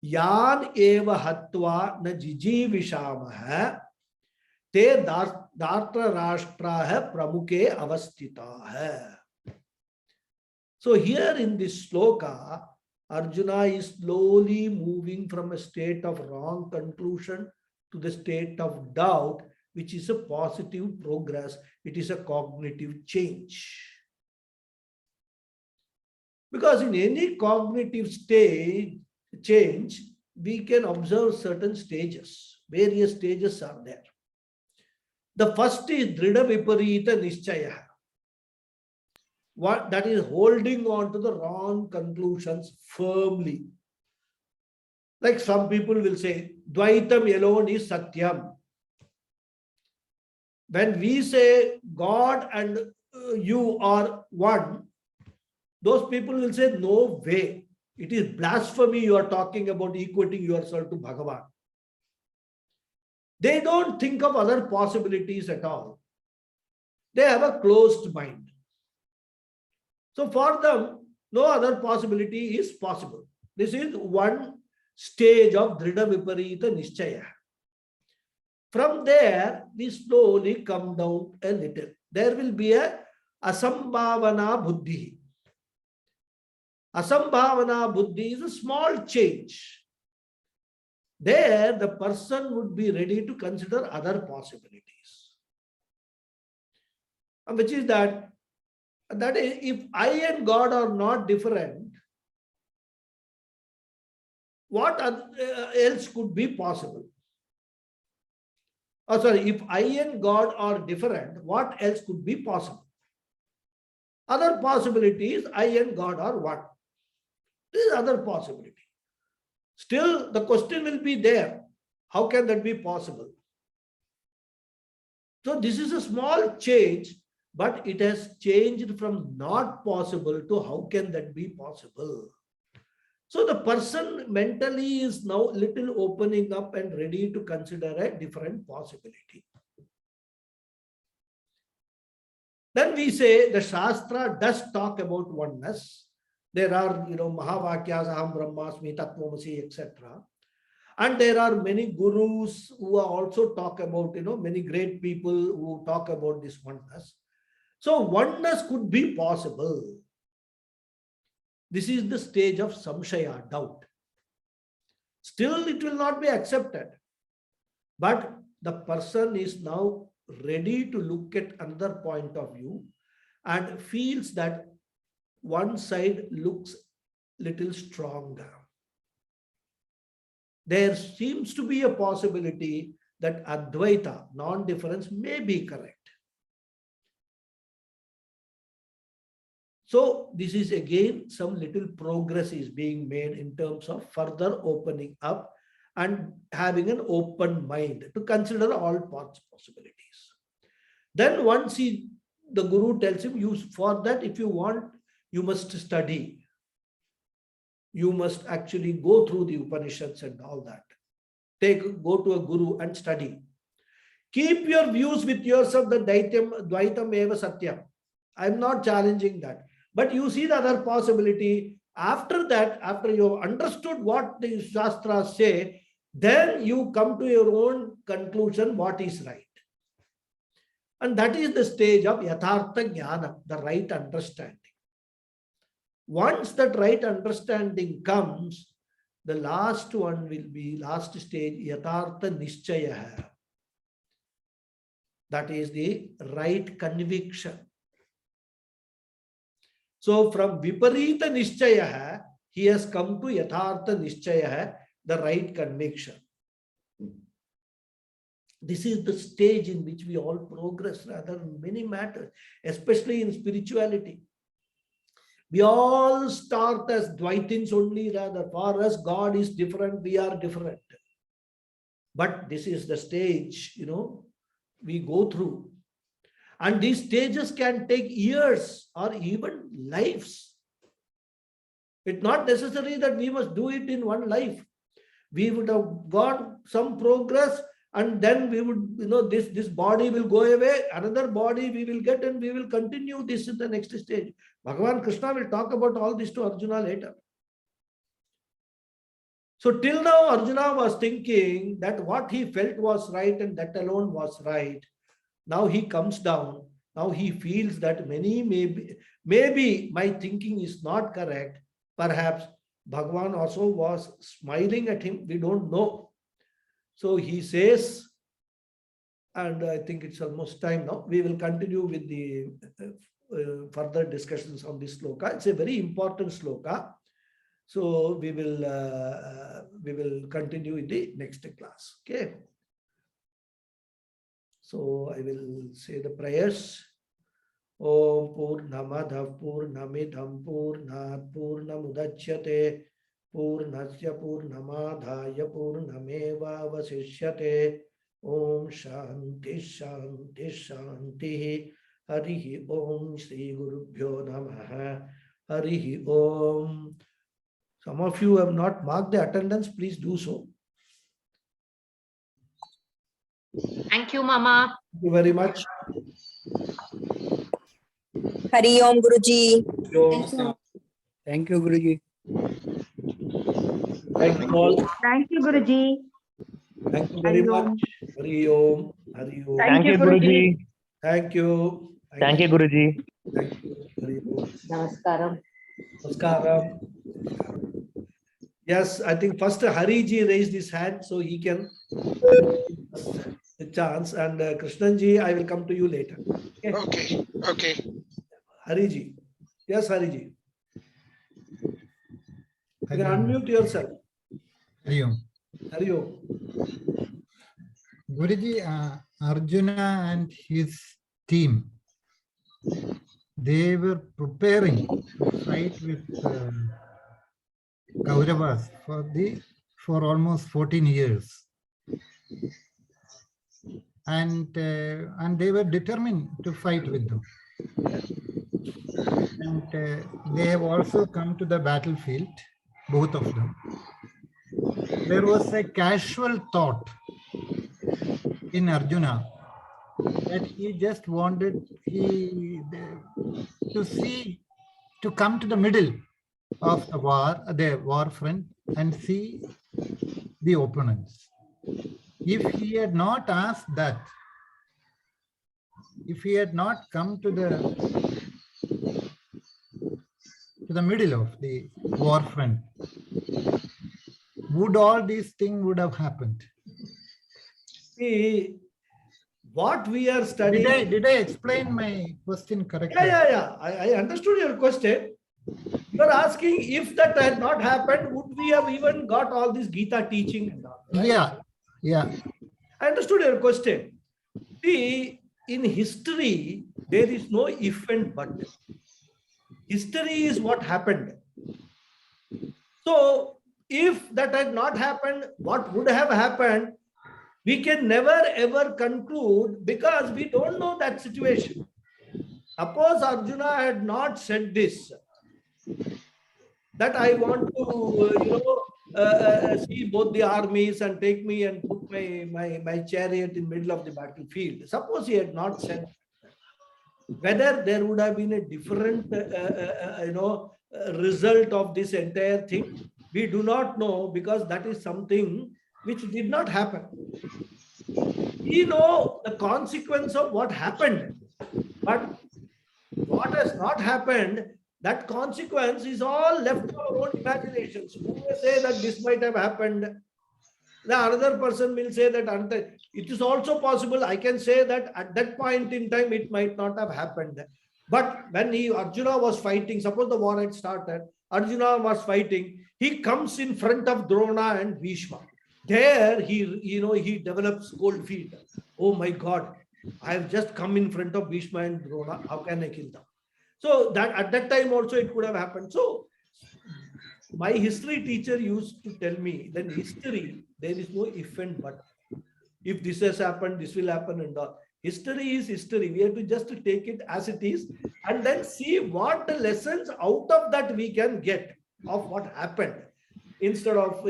A: Yan Eva Hatva Na Jiji Vishamaha Te Dartra Rashtra hai Pramuke Avastita hai. So here in this sloka, Arjuna is slowly moving from a state of wrong conclusion to the state of doubt, which is a positive progress. It is a cognitive change. Because in any cognitive change, we can observe certain stages. Various stages are there. The first is Drida Viparita Nischaya. What that is holding on to the wrong conclusions firmly. Like some people will say, Dvaitam alone is Satyam. When we say God and you are one, those people will say, no way. It is blasphemy you are talking about equating yourself to Bhagavan. They don't think of other possibilities at all. They have a closed mind. So for them, no other possibility is possible. This is one stage of Dhrida Viparita Nishchaya. From there, we slowly come down a little. There will be a Asambhavana Buddhi. Asambhavana Buddhi is a small change. There, the person would be ready to consider other possibilities. Which is that is, if I and God are not different, what else could be possible? Oh, sorry, if I and God are different, what else could be possible? Other possibilities, I and God are one. This is other possibility. Still, the question will be there. How can that be possible? So this is a small change, but it has changed from not possible to how can that be possible. So the person mentally is now little opening up and ready to consider a different possibility. Then we say the Shastra does talk about oneness. There are, Mahavakyas, Aham Brahmasmi, Tattvamasi, etc. And there are many gurus who also talk about, many great people who talk about this oneness. So oneness could be possible. This is the stage of samshaya, doubt. Still, it will not be accepted. But the person is now ready to look at another point of view and feels that one side looks little stronger. There seems to be a possibility that Advaita, non-difference, may be correct. So this is again some little progress is being made in terms of further opening up and having an open mind to consider all possibilities. Then once the guru tells him, for that, if you want, you must study. You must actually go through the Upanishads and all that. Go to a guru and study. Keep your views with yourself that Dvaitam eva Satyam. I'm not challenging that. But you see the other possibility. After that, after you have understood what the Shastras say, then you come to your own conclusion what is right. And that is the stage of Yathartha Jnana, the right understanding. Once that right understanding comes, the last one will be, last stage, Yathartha Nishchaya. That is the right conviction. So from Viparita Nishchaya, he has come to Yathartha Nishchaya, the right conviction. This is the stage in which we all progress rather in many matters, especially in spirituality. We all start as Dvaitins only, rather. For us, God is different, we are different. But this is the stage, we go through. And these stages can take years or even lives. It's not necessary that we must do it in one life. We would have got some progress and then we would, this body will go away, another body we will get, and we will continue this in the next stage. Bhagavan Krishna will talk about all this to Arjuna later. So till now, Arjuna was thinking that what he felt was right and that alone was right. Now he comes down. Now he feels that maybe my thinking is not correct. Perhaps Bhagavan also was smiling at him. We don't know. So he says, and I think it's almost time now. We will continue with the further discussions on this sloka. It's a very important sloka. So we will continue in the next class. Okay. So I will say the prayers. Om Purnamadav Purnamidham Purnat Purnamudachyate Purnasya Purnamadhaya Purnameva Vasishyate. Om Shanti Shanti Shanti. Harihi Om Shri Gurubhyo Namaha. Harihi Om. Some of you have not marked the attendance. Please do so.
C: Thank you, Mama.
A: Thank you very much.
D: Hari Om Guruji.
B: Thank you, Guruji.
A: Thank you all.
C: Thank you, Guruji.
A: Thank you very much. Hari Om. Hari Om.
C: Thank you, Guruji.
A: Thank you.
E: Thank you, Guruji.
A: Thank you. Hari Om.
C: Namaskaram.
A: Namaskaram. Yes, I think first Hariji raised his hand, so he can the chance. And Krishnanji, I will come to you later.
F: Okay. Okay.
A: Hariji. Yes, Hariji. You can
G: Hari Om.
A: unmute yourself.
G: Hari Om.
A: Hari Om.
G: Guruji, Arjuna and his team, they were preparing to fight with Kauravas for almost 14 years. And they were determined to fight with them. And they have also come to the battlefield, both of them. There was a casual thought in Arjuna that he just wanted to come to the middle of the war front, and see the opponents. If he had not asked that, if he had not come to the middle of the war front, would all these things would have happened?
A: See, what we are studying.
G: Did I explain my question correctly?
A: Yeah. I understood your question. You are asking if that had not happened, would we have even got all this Gita teaching and all, right?
G: Yeah.
A: I understood your question. See, in history, there is no if and but. History is what happened. So, if that had not happened, what would have happened? We can never ever conclude because we don't know that situation. Suppose Arjuna had not said this, that I want to see both the armies and take me and put my chariot in middle of the battlefield. Suppose he had not said that, whether there would have been a different result of this entire thing, we do not know, because that is something which did not happen. We know the consequence of what happened, but what has not happened, that consequence is all left to our own imaginations. Who may say that this might have happened? The other person will say that it is also possible. I can say that at that point in time, it might not have happened. But when Arjuna was fighting, suppose the war had started, Arjuna was fighting, he comes in front of Drona and Bhishma. There he develops cold feet. Oh my God, I have just come in front of Bhishma and Drona. How can I kill them? So that at that time also it could have happened. So my history teacher used to tell me that in history, there is no if and but. If this has happened, this will happen and all. History is history. We have to just take it as it is and then see what the lessons out of that we can get of what happened, instead of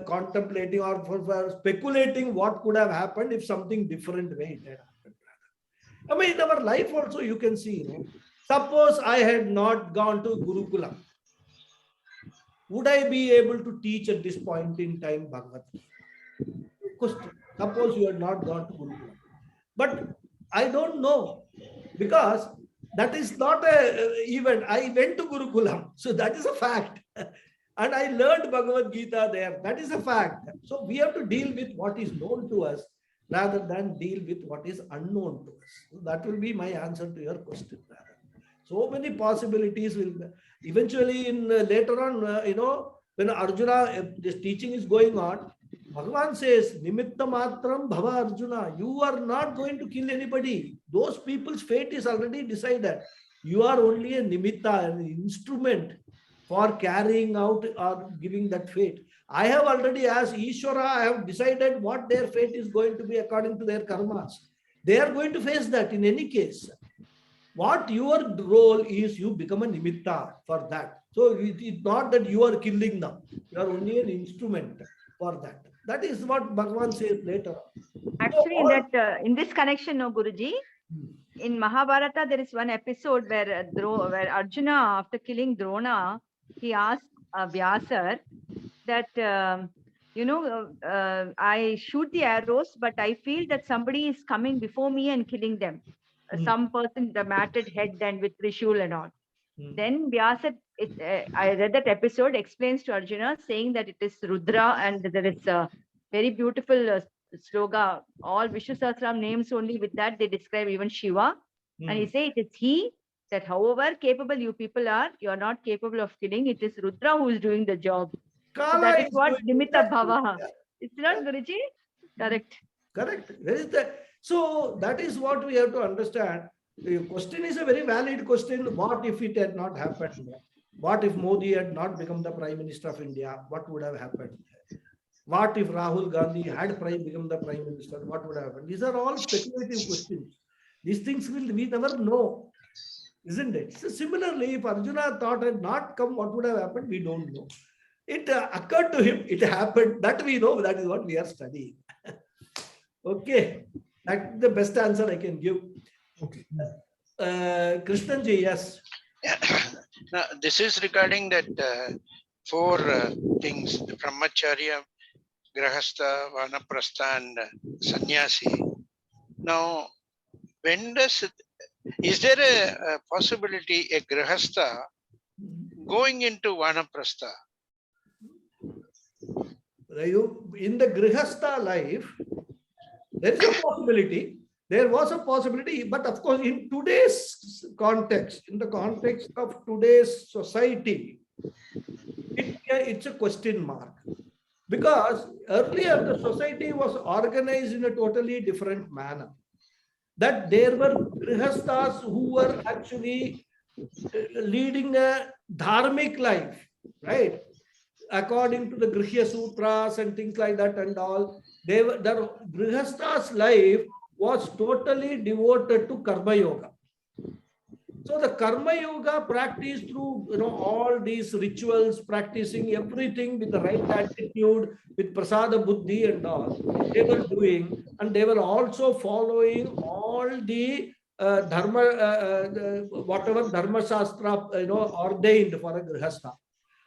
A: contemplating or for speculating what could have happened if something different way it had happened. I mean, in our life also you can see, suppose I had not gone to Gurukula, would I be able to teach at this point in time Bhagavad? Question. Suppose you had not gone to Gurukula. But I don't know, because that is not a event. I went to Gurukula, so that is a fact. And I learned Bhagavad Gita there. That is a fact. So we have to deal with what is known to us rather than deal with what is unknown to us. So that will be my answer to your question. So many possibilities will eventually later on, when Arjuna, this teaching is going on, Bhagavan says, Nimitta Matram Bhava Arjuna, you are not going to kill anybody. Those people's fate is already decided. You are only a nimitta, an instrument for carrying out or giving that fate. I have already asked Ishvara, I have decided what their fate is going to be according to their karmas. They are going to face that in any case. What your role is, you become a nimitta for that. So it is not that you are killing them. You are only an instrument for that. That is what Bhagavan says later.
E: Actually, in this connection, no, Guruji, in Mahabharata, there is one episode where where Arjuna, after killing Drona, he asked Vyasar that, I shoot the arrows, but I feel that somebody is coming before me and killing them. Some person, the matted head and with Trishul and all. Then Vyasa, I read that episode, explains to Arjuna, saying that it is Rudra, and there is a very beautiful sloga. All Vishnu Sahasram names only with that they describe even Shiva. And he says it is he, that however capable you people are, you are not capable of killing. It is Rudra who is doing the job. So that is what Nimitta Bhava. It's not Guruji? Correct.
A: Correct. Where is that? So that is what we have to understand. The question is a very valid question. What if it had not happened? What if Modi had not become the Prime Minister of India? What would have happened? What if Rahul Gandhi had become the Prime Minister? What would have happened? These are all speculative questions. These things we never know, isn't it? So similarly, if Arjuna thought had not come, what would have happened? We don't know. It occurred to him, it happened. That we know, that is what we are studying. Okay, that's the best answer I can give.
G: Okay.
A: Krishnanji, yes.
F: Yeah. Now, this is regarding that four things: Brahmacharya, Grahastha, Vanaprastha, and Sannyasi. Now, when is there a possibility a Grahastha going into Vanaprastha?
A: In the Grihastha life, there is a possibility. There was a possibility, but of course, in today's context, in the context of today's society, it's a question mark. Because earlier the society was organized in a totally different manner. That there were Grihasthas who were actually leading a dharmic life, right? According to the Grihya Sutras and things like that and all, the Grihastha's life was totally devoted to Karma Yoga. So the Karma Yoga practiced through all these rituals, practicing everything with the right attitude, with Prasada Buddhi and all, they were doing, and they were also following all the Dharma, whatever Dharma Shastra ordained for a Grihastha.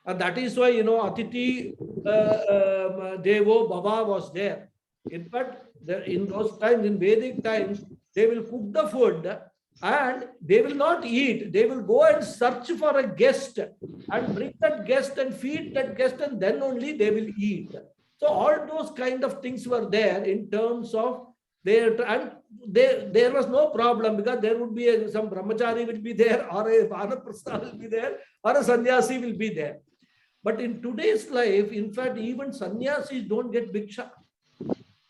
A: And that is why, Atiti Devo Baba was there. In fact, in those times, in Vedic times, they will cook the food and they will not eat. They will go and search for a guest and bring that guest and feed that guest, and then only they will eat. So all those kind of things were there in terms of and there was no problem, because there would be some brahmachari will be there, or a vanaprastha will be there, or a sannyasi will be there. But in today's life, in fact, even sannyasis don't get bhiksha.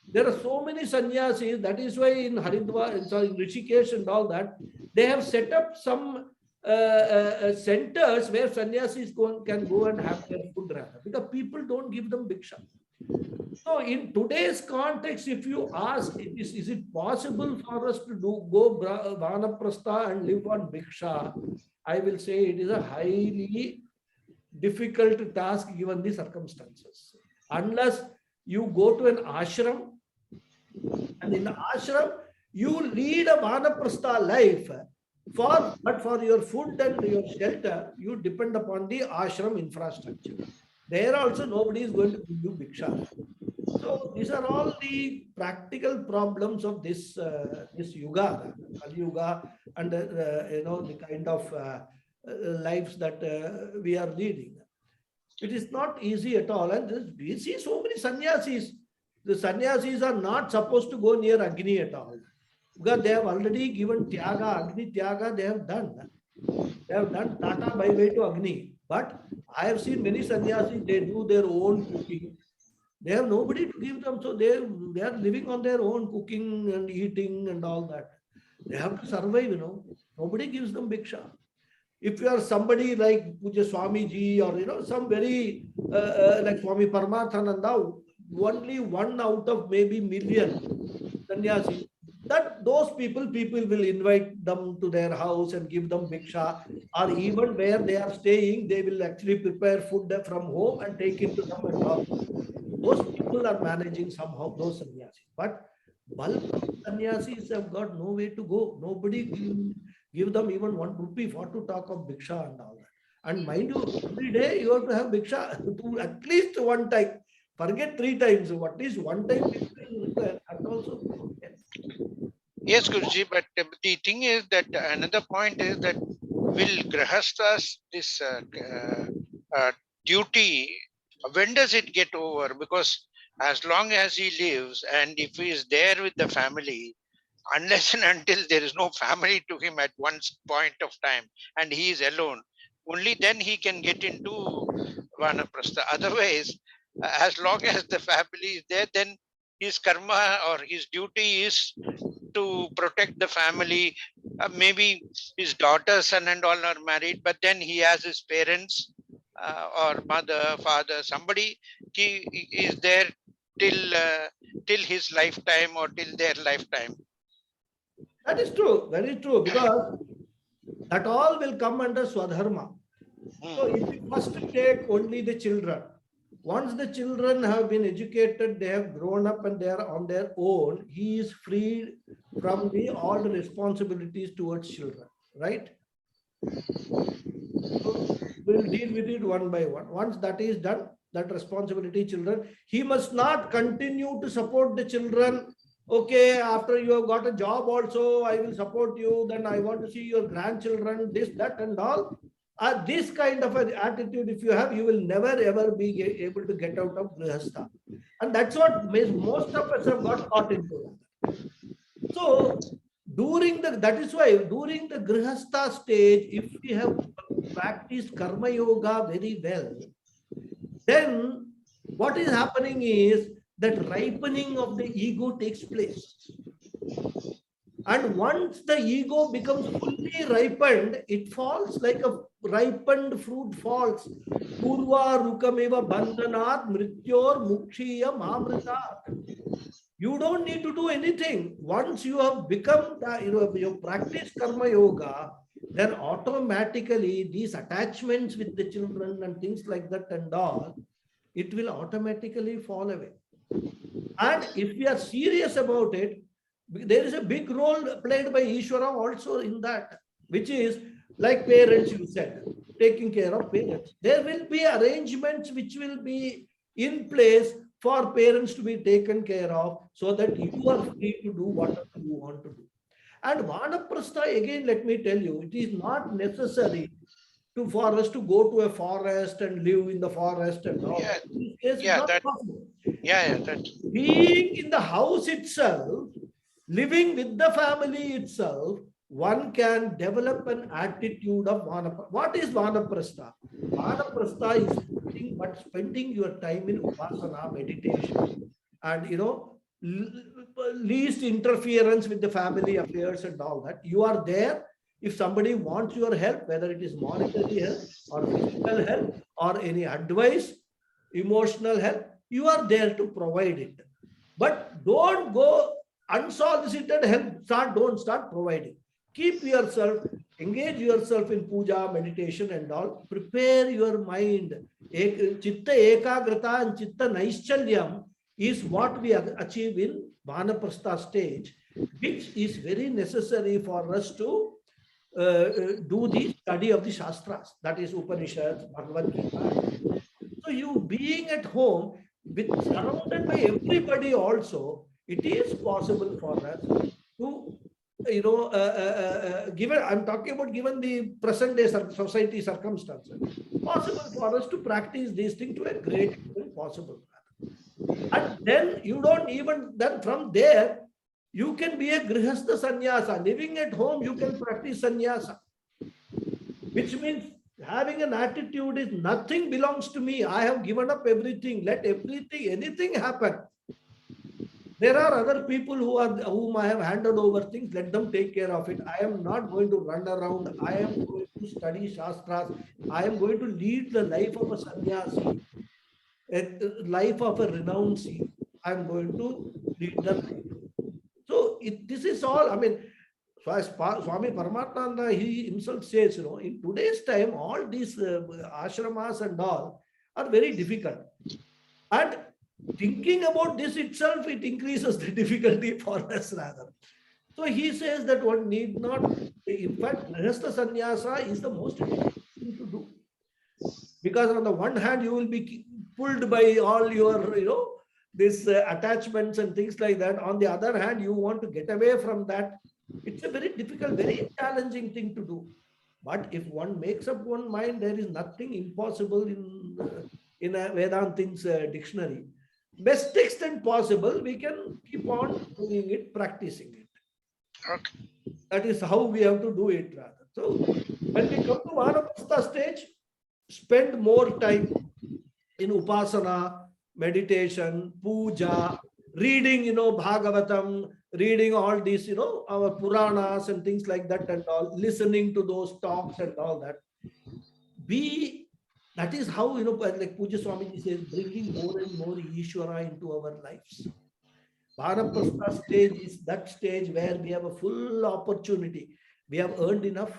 A: There are so many sannyasis. That is why in Haridwar, in Rishikesh and all that, they have set up some centers where sannyasis can go and have their food rather, because people don't give them bhiksha. So in today's context, if you ask, is it possible for us to go vanaprastha and live on bhiksha? I will say it is a highly difficult task given the circumstances. Unless you go to an ashram, and in the ashram, you lead a vanaprastha life, but for your food and your shelter, you depend upon the ashram infrastructure. There also nobody is going to give you bhiksha. So these are all the practical problems of this yuga, Kali Yuga, and the kind of lives that we are leading. It is not easy at all. And we see so many sannyasis. The sannyasis are not supposed to go near Agni at all, because they have already given Tyaga, Agni Tyaga, they have done. They have done Tata by way to Agni. But I have seen many sannyasis, they do their own cooking. They have nobody to give them, so they are living on their own, cooking and eating and all that. They have to survive, Nobody gives them bhiksha. If you are somebody like Puja Swamiji or some very like Swami Paramathananda, only 1 out of maybe million sannyasi that those people will invite them to their house and give them bhiksha, or even where they are staying, they will actually prepare food from home and take it to them and all. Those people are managing somehow those sannyasis. But bulk of sannyasis have got no way to go. Nobody give them even 1 rupee. What to talk of bhiksha and all that. And mind you, every day you have to have bhiksha to at least one time. Forget 3 times. What is one time bhiksha you require? And also.
F: Yes, Guruji, but the thing is that another point is that will grahasthas this duty, when does it get over? Because as long as he lives and if he is there with the family, unless and until there is no family to him at one point of time and he is alone, only then he can get into vanaprastha. Otherwise, as long as the family is there, then his karma or his duty is to protect the family. Maybe his daughter, son and all are married, but then he has his parents or mother, father, somebody he is there till his lifetime or till their lifetime.
A: That is true, very true, because that all will come under Swadharma. So if you first take only the children, once the children have been educated, they have grown up and they are on their own, he is freed from all the responsibilities towards children, right? So we'll deal with it one by one. Once that is done, that responsibility children, he must not continue to support the children. Okay, after you have got a job also, I will support you, then I want to see your grandchildren, this, that and all. This kind of an attitude, if you have, you will never ever be able to get out of grihastha. And that's what most of us have got caught into. So that is why during the grihastha stage, if we have practiced karma yoga very well, then what is happening is that ripening of the ego takes place. And once the ego becomes fully ripened, it falls like a ripened fruit falls. Purva rukameva bandhanat mrityor mukshiya mamritat. You don't need to do anything. Once you have become, you practice karma yoga, then automatically these attachments with the children and things like that and all, it will automatically fall away. And if we are serious about it, there is a big role played by Ishvara also in that, which is like parents, you said, taking care of parents. There will be arrangements which will be in place for parents to be taken care of so that you are free to do whatever you want to do. And Vanaprastha, again, let me tell you, it is not necessary for us to go to a forest and live in the forest and all. Being in the house itself, living with the family itself, one can develop an attitude of Vanaprastha. What is Vanaprastha? Vanaprastha is nothing but spending your time in upasana, meditation, and least interference with the family affairs and all that. You are there. If somebody wants your help, whether it is monetary help or physical help or any advice, emotional help, you are there to provide it. But don't go unsolicited help. Don't start providing. Keep yourself, engage yourself in puja, meditation and all. Prepare your mind. Chitta ekagrata and chitta naischalyam is what we achieve in Vanaprastha stage, which is very necessary for us to do the study of the Shastras, that is Upanishads, Bhagavad Gita. So you being at home, surrounded by everybody also, it is possible for us to, given, I'm talking about given the present day society circumstances, possible for us to practice these things to a great extent possible. And then you don't even, then from there, you can be a grihastha sannyasa. Living at home, you can practice sannyasa. Which means having an attitude is nothing belongs to me. I have given up everything. Let anything happen. There are other people whom I have handed over things. Let them take care of it. I am not going to run around. I am going to study Shastras. I am going to lead the life of a sannyasi, a life of a renouncee. I am going to lead the life. So So this is all, I mean, so as Swami Paramatmananda, he himself says, in today's time, all these ashramas and all are very difficult. And thinking about this itself, it increases the difficulty for us rather. So he says that one need not, in fact, Grihastha Sannyasa is the most difficult thing to do. Because on the one hand, you will be pulled by all your, these attachments and things like that. On the other hand, you want to get away from that. It's a very difficult, very challenging thing to do. But if one makes up one mind, there is nothing impossible in a Vedantin's dictionary. Best extent possible, we can keep on doing it, practicing it.
F: Okay.
A: That is how we have to do it rather. So when we come to Vanaprastha stage, spend more time in upasana, meditation, puja, reading, Bhagavatam, reading all these, our Puranas and things like that and all, listening to those talks and all that. That is how, like Puja Swamiji says, bringing more and more Ishvara into our lives. Vanaprastha stage is that stage where we have a full opportunity. We have earned enough.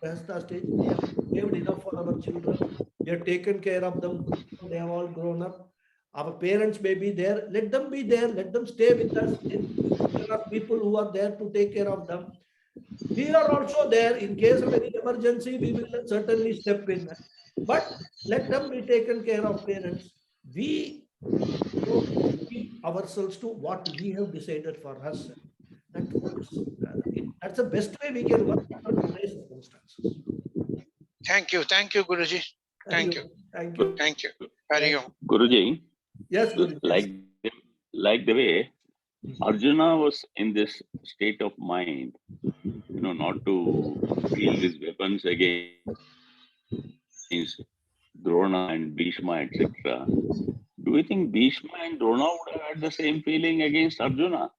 A: Grihastha stage, we have saved enough for our children. We have taken care of them. They have all grown up. Our parents may be there. Let them be there. Let them stay with us. There are people who are there to take care of them. We are also there. In case of any emergency, we will certainly step in. But let them be taken care of, parents. We give ourselves to what we have decided for us. That works. That's the best way we can work under today's circumstances.
F: Thank you, Guruji. Thank you.
A: Thank you.
F: Thank you. Hari Om.
H: Guruji,
A: Yes, Guruji.
H: like the way Arjuna was in this state of mind, not to wield his weapons against Drona and Bhishma, etc. Do you think Bhishma and Drona would have had the same feeling against Arjuna?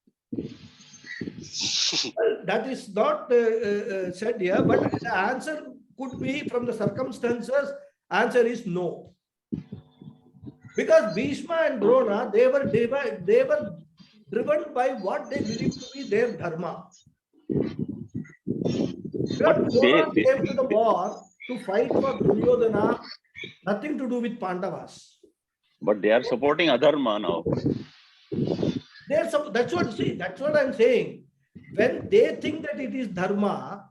A: Well, that is not said here, but the answer could be from the circumstances. Answer is no. Because Bhishma and Drona, they were driven by what they believed to be their dharma. But Drona came to the war to fight for Duryodhana, nothing to do with Pandavas.
H: But they are supporting Adharma now.
A: That's what I'm saying. When they think that it is dharma,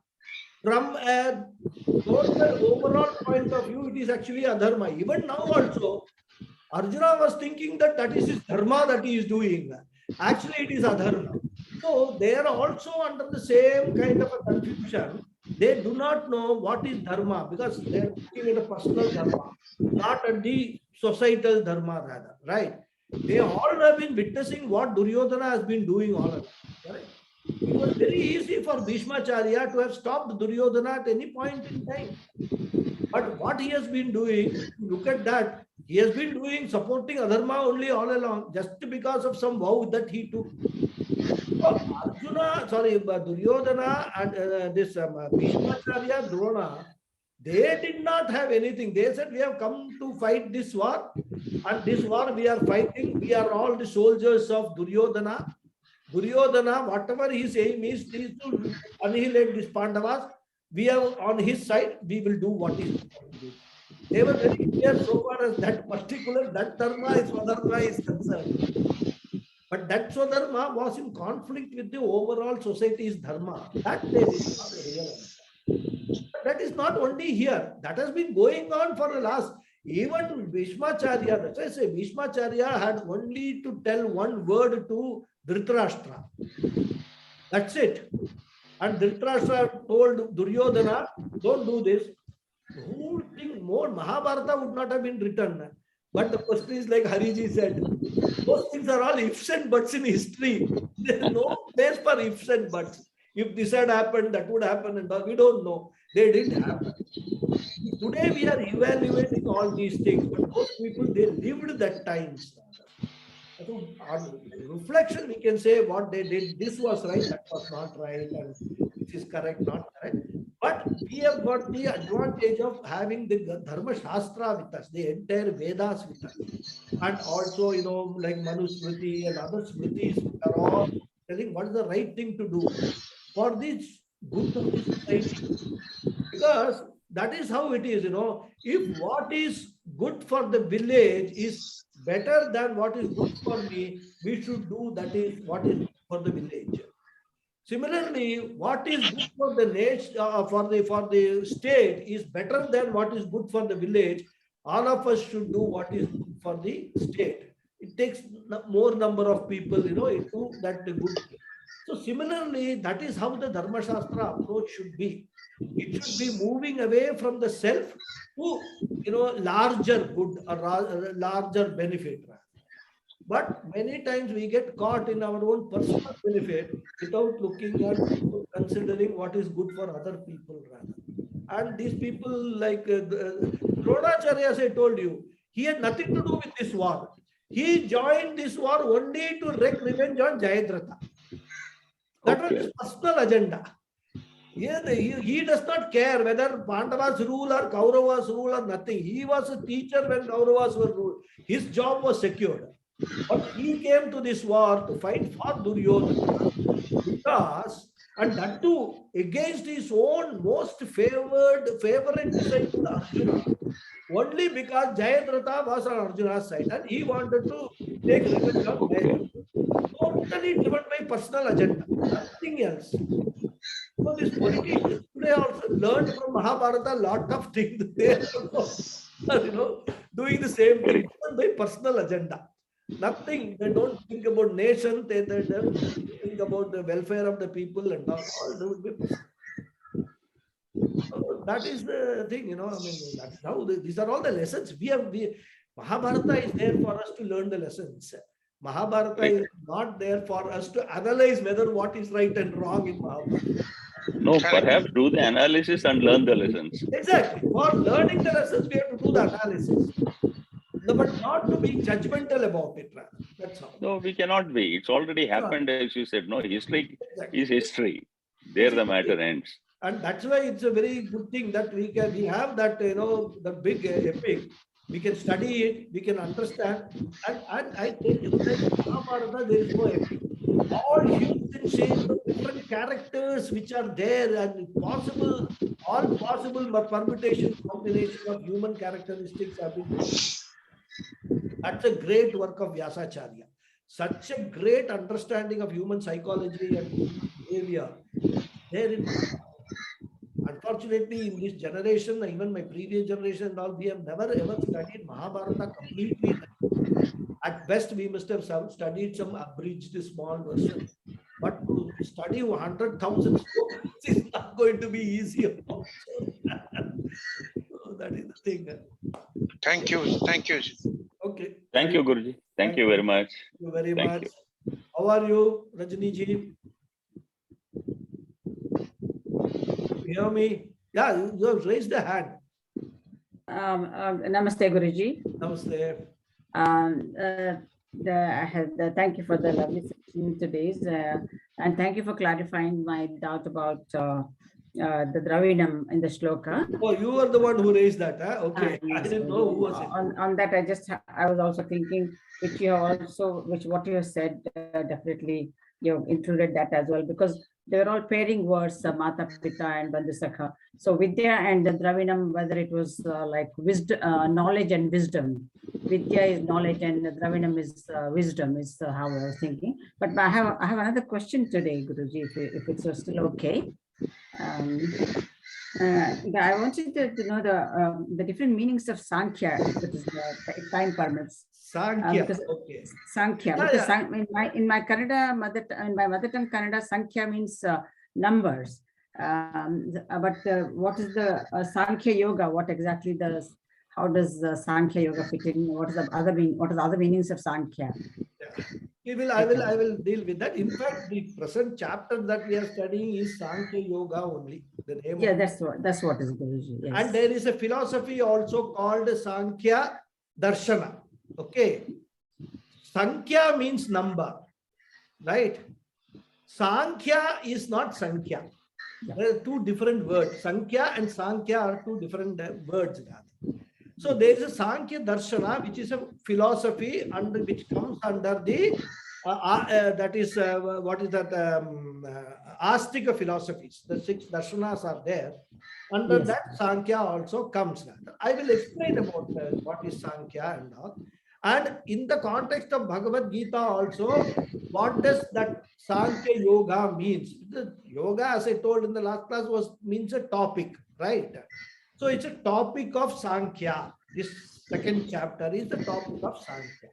A: from a total overall point of view, it is actually adharma. Even now also, Arjuna was thinking that is his dharma that he is doing. Actually, it is adharma. So they are also under the same kind of a confusion. They do not know what is dharma because they are looking at a personal dharma, not at the societal dharma rather, right? They all have been witnessing what Duryodhana has been doing all along, right? It was very easy for Bhishmacharya to have stopped Duryodhana at any point in time. But what he has been doing, look at that, he has been doing supporting Adharma only all along, just because of some vow that he took. Duryodhana and this Bhishmacharya, Drona, they did not have anything. They said, we have come to fight this war, and this war we are fighting. We are all the soldiers of Duryodhana. Duryodhana, whatever his aim is to annihilate these Pandavas. We are on his side. We will do what he is going to do. They were very clear so far as that dharma is Swadharma is concerned. But that Swadharma was in conflict with the overall society's dharma. That they did not realize. That is not only here. That has been going on for the last. Even Bhishmacharya, that's why I say Bhishmacharya had only to tell one word to Dhritarashtra. That's it. And Dhritarashtra told Duryodhana, don't do this. Who would think more? Mahabharata would not have been written. But the question is like Hariji said, those things are all ifs and buts in history. There is no place for ifs and buts. If this had happened, that would happen, and we don't know. They didn't happen. Today we are evaluating all these things, but those people, they lived that times. So on reflection, we can say what they did, this was right, that was not right, and this is correct, not correct. But we have got the advantage of having the Dharma Shastra with us, the entire Vedas with us. And also, like Manu Smriti and other Smritis are all telling what is the right thing to do for this good of the society. Because that is how it is, if what is good for the village is better than what is good for me, we should do that is what is good for the village. Similarly, what is good for the nation, for the state is better than what is good for the village. All of us should do what is good for the state. It takes more number of people, into that good. So similarly, that is how the Dharma Shastra approach should be. It should be moving away from the self to, larger good or larger benefit. But many times we get caught in our own personal benefit without looking at, considering what is good for other people rather. And these people like Dronacharya, as I told you, he had nothing to do with this war. He joined this war only to wreak revenge on Jayadratha. That was his personal agenda. He does not care whether Pandavas rule or Kauravas rule or nothing. He was a teacher when Kauravas were ruled. His job was secured. But he came to this war to fight for Duryodhana because, and that too against his own most favorite disciple Arjuna, only because Jayadratha was on Arjuna's side and he wanted to take revenge on Jayadratha. Totally driven by personal agenda, nothing else. So these politicians today also learned from Mahabharata a lot of things. They are, doing the same thing by personal agenda. Nothing. They don't think about nation. They don't think about the welfare of the people and all. All do it. So that is the thing, that's how these are all the lessons. Mahabharata is there for us to learn the lessons. Mahabharata is not there for us to analyze whether what is right and wrong in Mahabharata.
H: No, perhaps do the analysis and learn the lessons.
A: Exactly. For learning the lessons, we have to do the analysis. No, but not to be judgmental about it. That's all.
H: No, we cannot be. It's already happened, as you said. No, history is history. There the matter ends.
A: And that's why it's a very good thing that we have that, the big epic. We can study it, we can understand. And I think in Mahabharata, there is no epic. All huge and shades of different characters which are there and all possible permutation, combination of human characteristics have been. That's a great work of Vyasacharya. Such a great understanding of human psychology and human behavior there in Mahabharata. Unfortunately, in this generation, even my previous generation and all, we have never ever studied Mahabharata completely. At best, we must have studied some abridged small version. But to study 100,000 stories is not going to be easy. So that is the thing.
F: Thank you. Thank you.
A: Okay.
H: Thank you, Guruji. Thank you very much.
A: Thank you very
H: Thank
A: much. How are you, Rajni ji? You hear me? Yeah, you have raised the hand.
I: Namaste, Guruji.
A: Namaste.
I: Thank you for the lovely session today, and thank you for clarifying my doubt about the Dravinam in the shloka.
A: Oh, you were the one who raised that, huh? Okay.
I: Yes,
A: I didn't know who was it.
I: On that, I was also thinking, what you have said, definitely you have included that as well, because they're all pairing words, Mata, Pita, and Bandhusakha. So Vidya and the Dravinam, whether it was like wisdom, knowledge and wisdom. Vidya is knowledge and the Dravinam is wisdom, is how I was thinking. But I have another question today, Guruji, if it's still okay. I wanted to know the different meanings of Sankhya, that is the time permits.
A: Sankhya. Okay.
I: Sankhya.
A: Yeah,
I: Because
A: yeah.
I: in my mother tongue Kannada, Sankhya means numbers. But what is the Sankhya Yoga? What exactly how does Sankhya Yoga fit in? What is the other meanings of Sankhya?
A: I will deal with that. In fact, the present chapter that we are studying is Sankhya Yoga only. The name.
I: Yeah, that's what is Guruji. Yes.
A: And there is a philosophy also called Sankhya Darshana. Okay. Sankhya means number, right? Sankhya is not Sankhya. There are two different words. Sankhya and Sankhya are two different words. So there is a Sankhya Darshana, which is a philosophy which comes under the that is what is that Astika philosophies. The 6 darshanas are there. Under
I: Yes.
A: that, Sankhya also comes. I will explain about what is Sankhya and all. And in the context of Bhagavad Gita also, what does that Sankhya Yoga means? The yoga, as I told in the last class, means a topic, right? So it's a topic of Sankhya. This second chapter is the topic of Sankhya.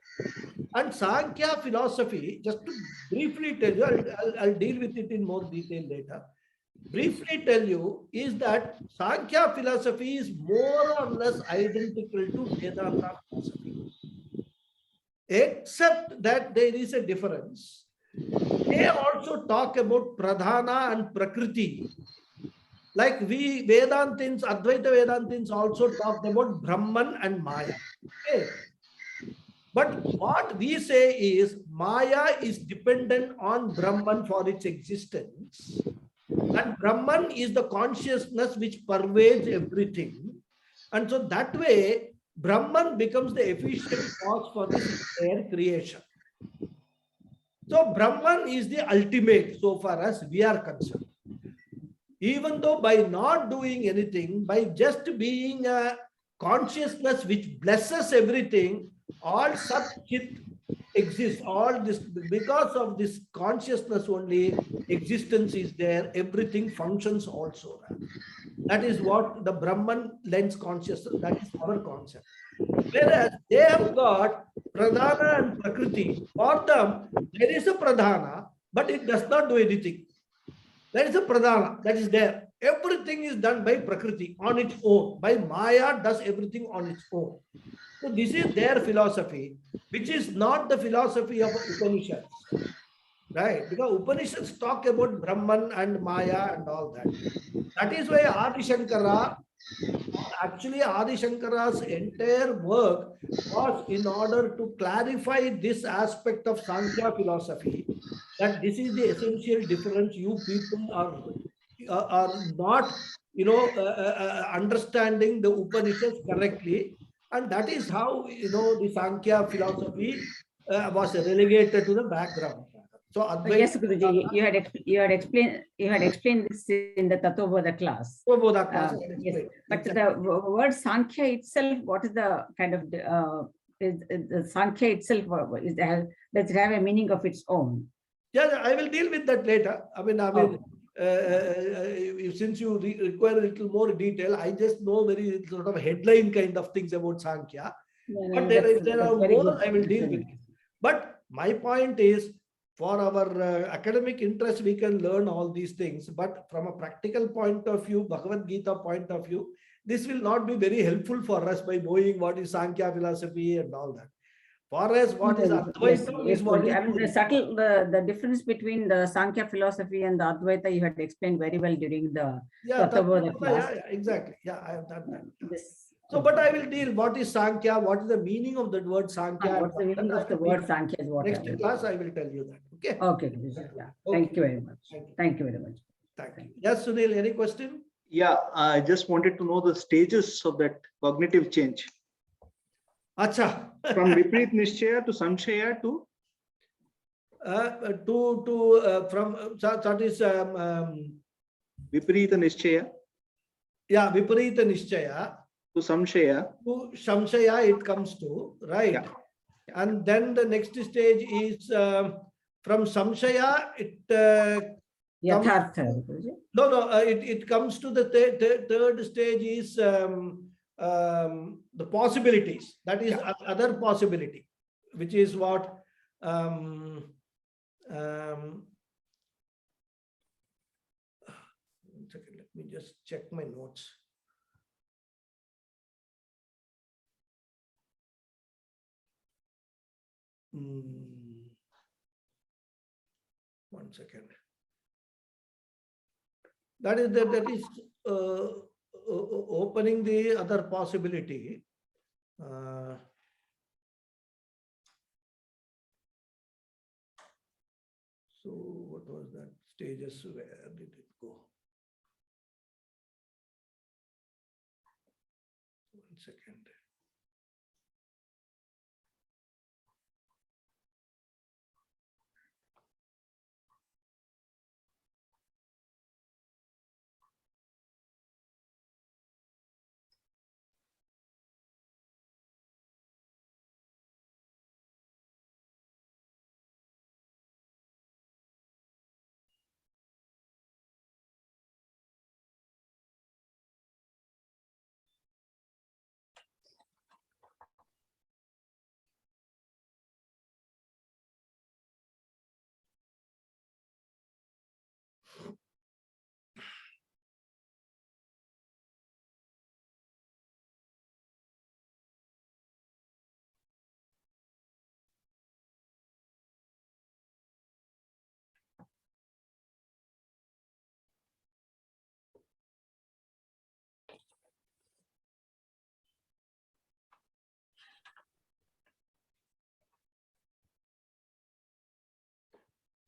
A: And Sankhya philosophy, just to briefly tell you, I'll deal with it in more detail later. Briefly tell you is that Sankhya philosophy is more or less identical to Vedanta philosophy, except that there is a difference. They also talk about Pradhana and Prakriti. Like we Vedantins, Advaita Vedantins also talked about Brahman and Maya. Okay. But what we say is Maya is dependent on Brahman for its existence. And Brahman is the consciousness which pervades everything. And so that way, Brahman becomes the efficient cause for this entire creation. So Brahman is the ultimate so far as we are concerned. Even though by not doing anything, by just being a consciousness which blesses everything, all Sat Chit exists. All this, because of this consciousness only, existence is there, everything functions also. That is what the Brahman lends consciousness, that is our concept. Whereas they have got Pradhana and Prakriti. For them, there is a Pradhana, but it does not do anything. There is a Pradhana that is there. Everything is done by Prakriti on its own. By Maya does everything on its own. So this is their philosophy, which is not the philosophy of Upanishads. Right? Because Upanishads talk about Brahman and Maya and all that. That is why Adi Shankara, actually Adi Shankara's entire work was in order to clarify this aspect of Sankhya philosophy, that this is the essential difference. You people are not, understanding the Upanishads correctly. And that is how, the Sankhya philosophy was relegated to the background. So Advaita,
I: Yes, Guruji, you had explained this in the Tattvabodha class. Yes, but the word Sankhya itself, what is the kind of is the Sankhya itself? Does it have a meaning of its own?
A: Yeah, I will deal with that later. Since you require a little more detail, I just know very sort of headline kind of things about Sankhya. But there are more I will deal with it. But my point is, for our academic interest, we can learn all these things. But from a practical point of view, Bhagavad Gita point of view, this will not be very helpful for us by knowing what is Sankhya philosophy and all that. For us, what is Advaita is what is...
I: I mean, the difference between the Sankhya philosophy and the Advaita, you had explained very well during the Tattvabodha class.
A: Yeah, exactly. Yeah, I have done that. So, but I will deal what is Sankhya, what is the meaning of the word Sankhya.
I: What's the meaning of the word Sankhya is what
A: next class I will tell you that. Okay.
I: Okay. Yeah. Thank you very much. Thank you very much.
A: Thank you. Yes, Sunil, any question?
J: Yeah, I just wanted to know the stages of that cognitive change.
A: Acha.
J: From Viparit Nishchaya to Samshaya to?
A: That is
J: Viparita Nishchaya.
A: Yeah, Viparita Nishchaya.
J: To Samshaya.
A: To Samshaya it comes to, right? Yeah. And then the next stage is from Samshaya, it it comes to the third stage is the possibilities. That is other possibility, which is what one second, let me just check my notes. One second. That is opening the other possibility. So what was that stages? Where did it go? One second.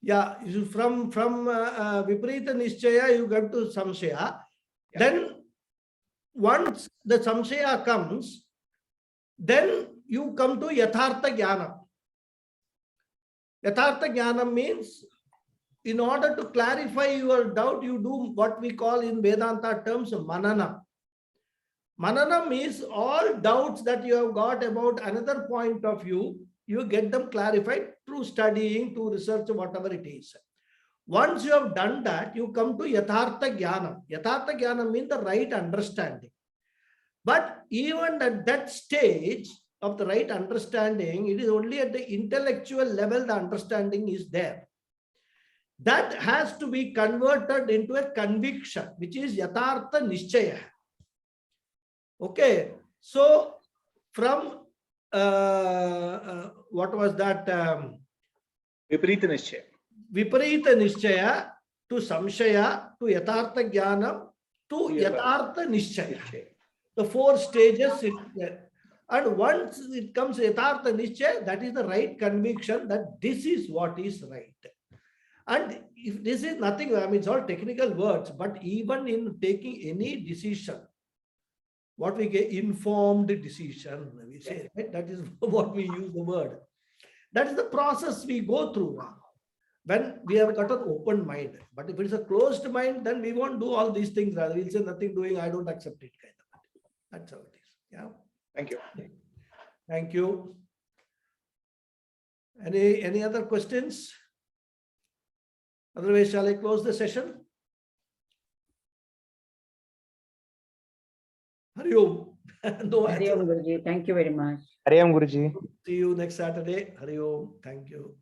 A: Yeah, from Viparita Nishchaya, you get to Samshaya.
F: Yeah.
A: Then once the Samshaya comes, then you come to Yathartha Jnana. Yathartha Jnana means, in order to clarify your doubt, you do what we call in Vedanta terms manana. Mananam is all doubts that you have got about another point of view, you get them clarified through studying, through research, whatever it is. Once you have done that, you come to Yathartha Jnana. Yathartha Jnana means the right understanding. But even at that stage of the right understanding, it is only at the intellectual level the understanding is there. That has to be converted into a conviction, which is Yathartha Nishchaya. Okay, so from what was that?
J: Viparita Nishchaya.
A: Viparita Nishchaya to Samshaya to Yathartha Jnanam to Yathartha Nishchaya. The 4 stages. And once it comes Yathartha Nishchaya, that is the right conviction that this is what is right. And if this is nothing, I mean, it's all technical words, but even in taking any decision, what we get informed decision, we say, right? That is what we use the word. That is the process we go through when we have got an open mind. But if it's a closed mind, then we won't do all these things. Rather, we'll say nothing doing, I don't accept it. Kind of. That's how it is. Yeah.
J: Thank you.
A: Thank you. Any other questions? Otherwise, shall I close the session? Hari Om. No
I: Hari
A: answer.
I: Om, Guruji. Thank you very much.
B: Hari Om, Guruji.
A: See you next Saturday. Hari Om. Thank you.